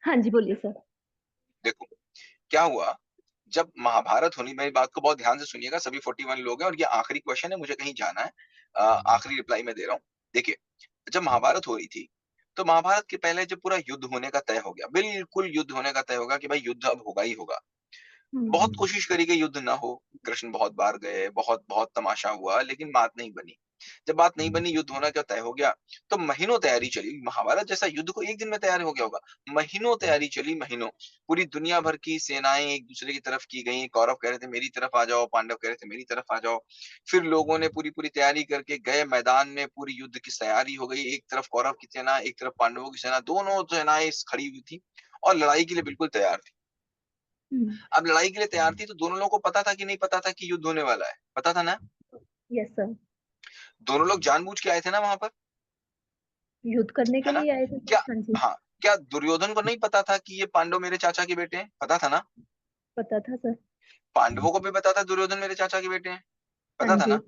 हाँ जी, बोलिए सर। देखो क्या हुआ, जब महाभारत होनी, मेरी बात को बहुत ध्यान से सुनिएगा, सभी 41 लोग हैं और ये आखिरी क्वेश्चन है, मुझे कहीं जाना है। आखिरी रिप्लाई मैं दे रहा हूँ। देखिए, जब महाभारत हो रही थी, तो महाभारत के पहले जब पूरा युद्ध होने का तय हो गया, बिल्कुल युद्ध होने का तय होगा कि भाई युद्ध अब होगा ही होगा। बहुत कोशिश करी कि युद्ध ना हो, कृष्ण बहुत बार गए, बहुत बहुत तमाशा हुआ, लेकिन बात नहीं बनी। जब बात नहीं बनी, युद्ध होना क्या तय हो गया, तो महीनों तैयारी चली। महाभारत जैसा युद्ध को एक दिन में तैयार हो गया होगा? महीनों तैयारी चली, महीनों। पूरी दुनिया भर की सेनाएं एक दूसरे की तरफ की गई। कौरव कह रहे थे मेरी तरफ आ जाओ, पांडव कह रहे थे मेरी तरफ आ जाओ। फिर लोगों ने पूरी पूरी तैयारी करके गए मैदान में, पूरी युद्ध की तैयारी हो गई। एक तरफ कौरव की सेना, एक तरफ पांडवों की सेना, दोनों सेनाएं खड़ी हुई थी और लड़ाई के लिए बिल्कुल तैयार थी। अब लड़ाई के लिए तैयार थी तो दोनों लोगों को पता था कि नहीं पता था कि युद्ध होने वाला है? पता था ना? Yes sir. दोनों लोग जानबूझ के आए थे ना वहां पर, युद्ध करने के है ना? लिए आए थे क्या, सर। हाँ जी। हाँ, क्या दुर्योधन को नहीं पता था कि ये पांडव मेरे चाचा के बेटे हैं? पता था ना? पता था सर। पांडवों को भी पता था दुर्योधन मेरे चाचा के बेटे हैं। पता था जी, ना?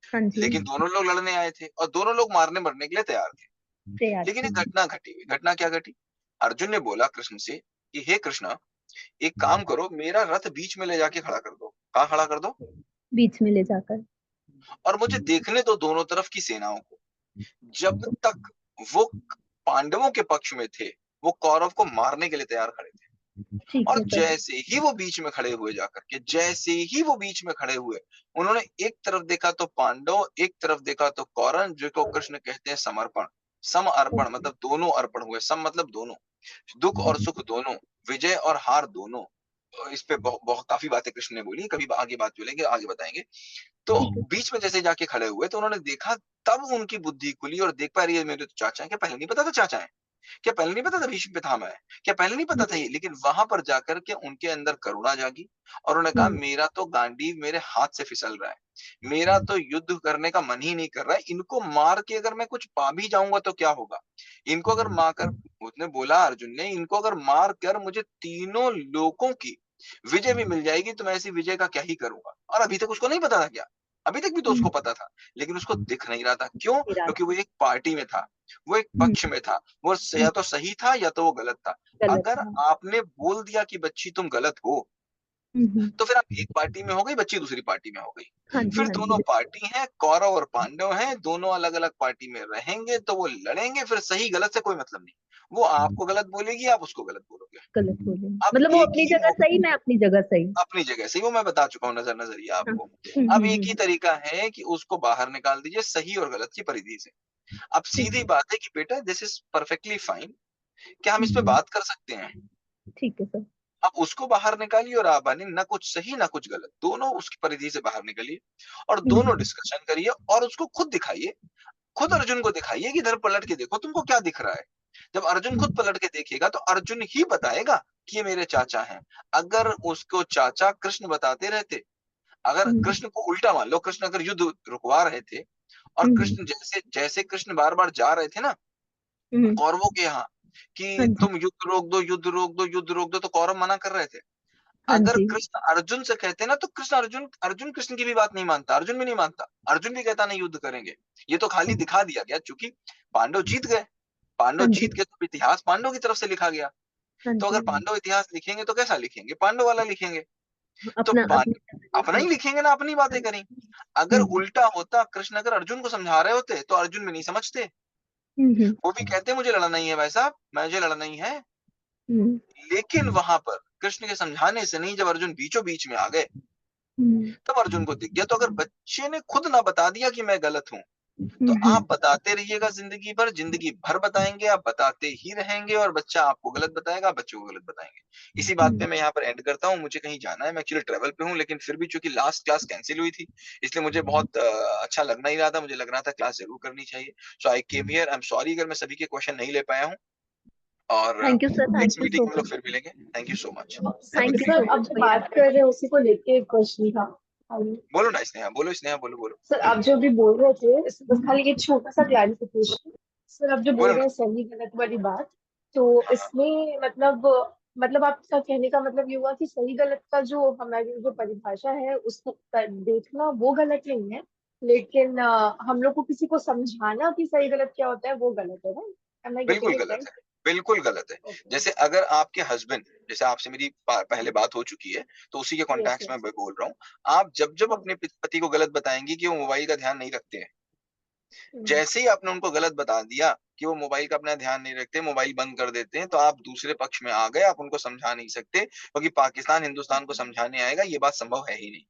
हाँ जी, लेकिन दोनों लोग लड़ने आए थे और दोनों लोग मारने मरने के लिए तैयार थे। तैयार लेकिन थे। एक घटना घटी हुई। घटना क्या घटी? अर्जुन ने बोला कृष्ण से कि हे कृष्ण, एक काम करो, मेरा रथ बीच में ले जाके खड़ा कर दो। कहाँ खड़ा कर दो? बीच में ले जाकर। और मुझे देखने दो दोनों तरफ की सेनाओं को। जब तक वो पांडवों के पक्ष में थे, वो कौरव को मारने के लिए तैयार खड़े थे। ठीक और है सर। जैसे ही वो बीच में खड़े हुए जाकर के, जैसे ही वो बीच में खड़े हुए, उन्होंने एक तरफ देखा तो पांडव, एक तरफ देखा तो कौरव, जिसको कृष्ण कहते हैं समर्पण। सम अर्पण मतलब दोनों अर्पण हुए। सम मतलब दोनों, दुख और सुख दोनों, विजय और हार दोनों। इस पे बहुत काफी बातें कृष्ण ने बोली, कभी आगे बात बोलेंगे, आगे बताएंगे। तो बीच में जैसे जाके खड़े हुए तो उन्होंने देखा, तब उनकी बुद्धि खुली और देख पा रही है मेरे तो चाचा है। क्या पहले नहीं पता था चाचा है? क्या पहले नहीं पता था भीष्म पितामह है? क्या पहले नहीं पता था ये? लेकिन वहां पर जाकर के उनके अंदर करुणा जागी और उन्होंने कहा मेरा तो गांडीव मेरे हाथ से फिसल रहा है, मेरा तो युद्ध करने का मन ही नहीं कर रहा है, इनको मार के अगर मैं कुछ पा भी जाऊंगा तो क्या होगा? इनको अगर मार कर, उसने बोला अर्जुन ने, इनको अगर मार कर मुझे तीनों लोगों की विजय भी मिल जाएगी तो मैं ऐसी विजय का क्या ही करूंगा। और अभी तक उसको नहीं पता था क्या? अभी तक भी तो उसको पता था, लेकिन उसको दिख नहीं रहा था। क्यों? क्योंकि वो एक पार्टी में था, वो एक पक्ष में था, वो या तो सही था या तो वो गलत था। गलत अगर था। आपने बोल दिया कि बच्ची तुम गलत हो, तो फिर आप एक पार्टी में हो गई, बच्ची दूसरी पार्टी में हो गई। हाँ जी, फिर हाँ जी, दोनों पार्टी हैं, कौरव और पांडव हैं, दोनों अलग अलग पार्टी में रहेंगे तो वो लड़ेंगे। फिर सही गलत से कोई मतलब नहीं, वो आपको गलत बोलेगी, आप उसको गलत बोलोगे। गलत बोले। अब मतलब वो एक अपनी ही जगह सही, मैं अपनी जगह सही। अपनी जगह सही, वो मैं बता चुका हूँ नजरिया हाँ। आपको। अब एक ही तरीका है कि उसको बाहर निकाल दीजिए सही और गलत की परिधि से। अब ठीक सीधी है, बात है कि बेटा दिस इज परफेक्टली फाइन, क्या हम इस पे बात कर सकते हैं? ठीक है सर। अब उसको बाहर निकालिए और आप बने ना कुछ सही ना कुछ गलत, दोनों उसकी परिधि से बाहर निकलिए और दोनों डिस्कशन करिए और उसको खुद दिखाइए। खुद अर्जुन को दिखाइए कि इधर पलट के देखो तुमको क्या दिख रहा है। जब अर्जुन खुद पलट के देखेगा तो अर्जुन ही बताएगा कि ये मेरे चाचा हैं। अगर उसको चाचा कृष्ण बताते रहते, अगर कृष्ण को उल्टा मान लो, कृष्ण अगर युद्ध रुकवा रहे थे और कृष्ण जैसे जैसे कृष्ण बार बार जा रहे थे ना कौरवों के यहाँ कि तुम युद्ध रोक दो, युद्ध रोक दो, युद्ध रोक दो, तो कौरव मना कर रहे थे। हाँ अगर जी, कृष्ण अर्जुन से कहते ना तो कृष्ण अर्जुन अर्जुन कृष्ण की भी बात नहीं मानता, अर्जुन भी नहीं मानता, अर्जुन भी कहता नहीं युद्ध करेंगे। ये तो खाली दिखा दिया गया, चूंकि पांडव जीत गए। पांडव हाँ जी, जीत गए तो इतिहास पांडव की तरफ से लिखा गया। हाँ तो जी। अगर पांडव इतिहास लिखेंगे तो कैसा लिखेंगे? पांडव वाला लिखेंगे। तो अपना अपना ही लिखेंगे ना, अपनी बातें करें। अगर उल्टा होता, कृष्ण अगर अर्जुन को समझा रहे होते तो अर्जुन भी नहीं समझते, वो भी कहते मुझे लड़ना ही है भाई साहब, मुझे लड़ना ही है। लेकिन वहां पर कृष्ण के समझाने से नहीं, जब अर्जुन बीचों बीच में आ गए तब अर्जुन को दिख गया। तो अगर बच्चे ने खुद ना बता दिया कि मैं गलत हूं, तो आप बताते रहिएगा, जिंदगी भर, जिंदगी भर बताएंगे, आप बताते ही रहेंगे और बच्चा आपको गलत बताएगा, आप बच्चों को गलत बताएंगे। इसी बात पे मैं यहाँ पर एंड करता हूँ, मुझे कहीं जाना है, मैं एक्चुअली ट्रेवल पे हूँ, लेकिन फिर भी चूंकि लास्ट क्लास कैंसिल हुई थी इसलिए मुझे बहुत अच्छा लग नहीं रहा था, मुझे लग रहा था क्लास जरूर करनी चाहिए। So I came here, I am sorry अगर मैं सभी के क्वेश्चन नहीं ले पाया हूँ, और thank you sir, next thank you meeting so में लोग मच। फिर मिलेंगे। Thank you so much. Thank you sir so अब मच जो फॉर योर बात कर रहे हैं उसी को लेके एक क्वेश्चन था। बोलो ना स्नेहा, बोलो स्नेहा, बोलो बोलो सर आप जो भी बोल रहे थे बस खाली एक छोटा सा क्लैरिफिकेशन। सर आप जो बोल बोलो रहे ना। हैं सही गलत वाली बात, तो इसमें मतलब आपका कहने का मतलब ये हुआ कि सही गलत का जो हमारी जो परिभाषा है उसको देखना वो गलत नहीं है, लेकिन हम लोग को किसी को समझाना कि सही गलत क्या होता है वो गलत है, राइट? एम आई बिल्कुल गेटिंग इट गलत राइट? है, बिल्कुल गलत है। ओके। जैसे अगर आपके हस्बैंड, जैसे आपसे मेरी पहले बात हो चुकी है तो उसी के यस कॉन्टेक्स्ट में यस। मैं बोल रहा हूँ। आप जब जब हाँ। अपने पति को गलत बताएंगी कि वो मोबाइल का ध्यान नहीं रखते हैं, जैसे ही आपने उनको गलत बता दिया कि वो मोबाइल का अपना ध्यान नहीं रखते, मोबाइल बंद कर देते हैं, तो आप दूसरे पक्ष में आ गए, आप उनको समझा नहीं सकते, क्योंकि पाकिस्तान हिंदुस्तान को समझाने आएगा, ये बात संभव है ही नहीं,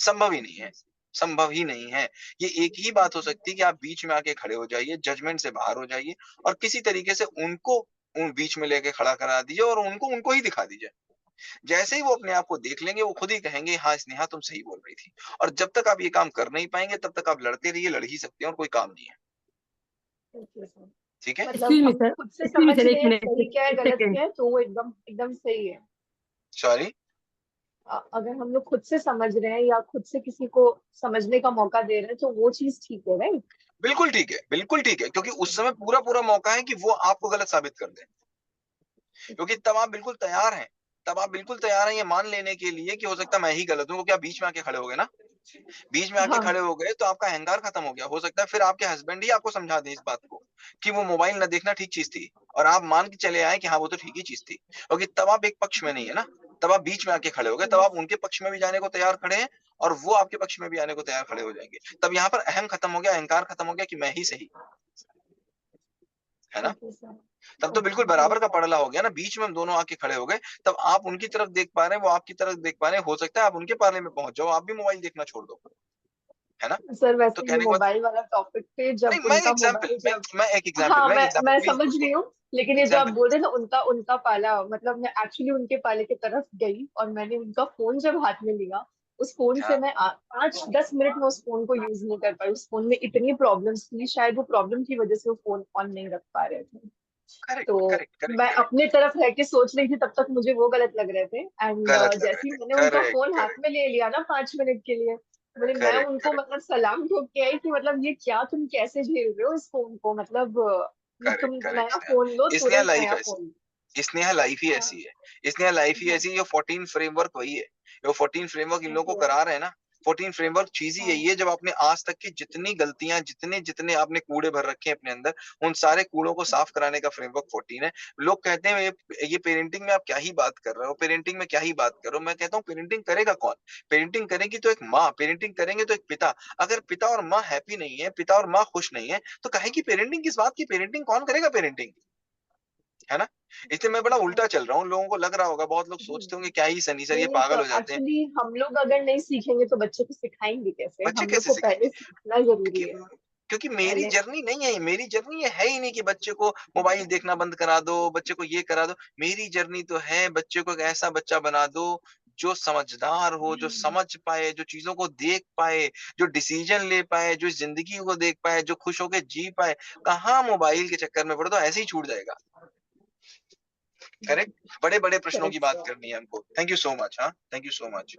संभव ही नहीं है, संभव ही नहीं है। ये एक ही बात हो सकती है कि आप बीच में आके खड़े हो जाइए, जजमेंट से बाहर हो जाइए और किसी तरीके से उनको उन बीच में लेके खड़ा करा दीजिए और उनको उनको ही दिखा दीजिए। जैसे ही वो अपने आप को देख लेंगे, वो खुद ही कहेंगे हाँ स्नेहा तुम सही बोल रही थी। और जब तक आप ये काम कर नहीं पाएंगे तब तक आप लड़ते रहिए, लड़ ही सकते हैं और कोई काम नहीं है। Okay sir. ठीक है। मतलब हम खुद से एक्सक्यूज मी समझ सर, रहे एक हैं मिनट, सही क्या है एक गलत सेकेंड। क्या है तो वो एकदम एकदम सही है। सॉरी। अगर हम लोग खुद से समझ रहे हैं या खुद से किसी को समझने का मौका दे रहे हैं तो वो चीज ठीक है, राइट? बिल्कुल ठीक है, बिल्कुल ठीक है, क्योंकि उस समय पूरा पूरा मौका है कि वो आपको गलत साबित कर दें, क्योंकि तब आप बिल्कुल तैयार हैं, तब आप बिल्कुल तैयार हैं ये मान लेने के लिए कि हो सकता है मैं ही गलत हूँ, क्योंकि आप बीच में आके खड़े हो गए ना। बीच में आके हाँ खड़े हो गए तो आपका अहंकार खत्म हो गया। हो सकता है फिर आपके हस्बैंड ही आपको समझा दें इस बात को कि वो मोबाइल न देखना ठीक चीज थी, और आप मान के चले आए कि हाँ वो तो ठीक ही चीज थी। क्योंकि तब आप एक पक्ष में नहीं है ना, तब आप बीच में आके खड़े हो गए, तब आप उनके पक्ष में भी जाने को तैयार खड़े हैं और वो आपके पक्ष में भी आने को तैयार खड़े हो जाएंगे। तब यहाँ पर अहम खत्म हो गया, अहंकार खत्म हो गया कि मैं ही सही, है ना? Okay sir. तब तो बिल्कुल बराबर का पड़ला हो गया ना, बीच में हम दोनों आके खड़े हो गए। तब आप उनकी तरफ देख पा रहे हैं, वो आपकी तरफ देख पा रहे हैं। हो सकता है आप उनके पाले में पहुंच जाओ, आप भी मोबाइल देखना छोड़ दो, है ना? सर तो वैसे ये कहने का मोबाइल वाला टॉपिक पे जब नहीं, मैं उनका एग्जांपल मोबाइल जब मैं एक एग्जांपल हाँ मैं एक एग्जांपल मैं प्लीज समझ दोस्तों, रही हूँ, लेकिन ये जो आप एग्जांपल बोल रहे हैं ना उनका उनका पाला, मतलब मैं एक्चुअली उनके पाले की तरफ गई और मैंने उनका फोन जब हाथ में लिया, उस फोन से हाँ, मैं 5-10 मिनट में उस फोन को यूज नहीं कर पाई। उस फोन में इतनी प्रॉब्लम्स थी, शायद वो प्रॉब्लम की वजह से वो फोन ऑन नहीं रख पा रहे थे। करेक्ट तो करेक्ट करेक्ट मैं करेक्ट अपने तरफ रह के सोच रही थी, तब तक मुझे वो गलत लग रहे थे। एंड गलत लग जैसे रहे ही थे, मैंने उनका करेक्ट फोन हाथ करेक्ट में ले लिया ना 5 मिनट के लिए, बोले मैं करेक्ट उनको करेक्ट मतलब सलाम ठोक के आई कि मतलब ये क्या, तुम कैसे झेल रहे हो इस फोन को, मतलब तुम करेक्ट नया करेक्ट फोन लो, इसलिए तुरंत लाइफ नया ऐसी, फोन। इसलिए लाइफ ही हाँ ऐसी है, इसलिए लाइफ ही हाँ ऐसी है। 14 फ्रेमवर्क वही है, जो 14 फ्रेमवर्क इन लोगों को ओके करा रहे हैं ना। 14 फ्रेमवर्क चीज ही हाँ यही है, जब आपने आज तक की जितनी गलतियां, जितने जितने आपने कूड़े भर रखे हैं अपने अंदर, उन सारे कूड़ों को साफ कराने का फ्रेमवर्क 14 है। लोग कहते हैं ये पेरेंटिंग में आप क्या ही बात कर रहे हो, पेरेंटिंग में क्या ही बात कर रहे हो। मैं कहता हूँ पेरेंटिंग करेगा कौन? पेरेंटिंग करेगी तो एक माँ, पेरेंटिंग करेंगे तो एक पिता। अगर पिता और माँ हैप्पी नहीं है, पिता और माँ खुश नहीं है, तो काहे की पेरेंटिंग, किस बात की पेरेंटिंग? कौन करेगा पेरेंटिंग, है ना? इसलिए मैं बड़ा उल्टा चल रहा हूँ। लोगों को लग रहा होगा, बहुत लोग सोचते होंगे क्या ही सनी सर नहीं ये नहीं पागल सर, हो जाते हैं। एक्चुअली हम लोग अगर नहीं सीखेंगे तो बच्चे को सिखाएंगे कैसे? बच्चे हम लोग कैसे को पहले सिखाएंगे? सीखना जरूरी क्योंकि है। क्योंकि मेरी पहले जर्नी नहीं है, मेरी जर्नी ये है ही नहीं कि बच्चे को मोबाइल देखना बंद करा दो, बच्चे को ये करा दो। मेरी जर्नी तो है बच्चे को एक ऐसा बच्चा बना दो जो समझदार हो, जो समझ पाए, जो चीजों को देख पाए, जो डिसीजन ले पाए, जो इस जिंदगी को देख पाए, जो खुश होकर जी पाए। कहाँ मोबाइल के चक्कर में पड़े तो ऐसे ही छूट जाएगा। करेक्ट, बड़े बड़े प्रश्नों की करेक्ट बात सर। करनी है हमको। Thank you so much. हाँ, थैंक यू सो मच।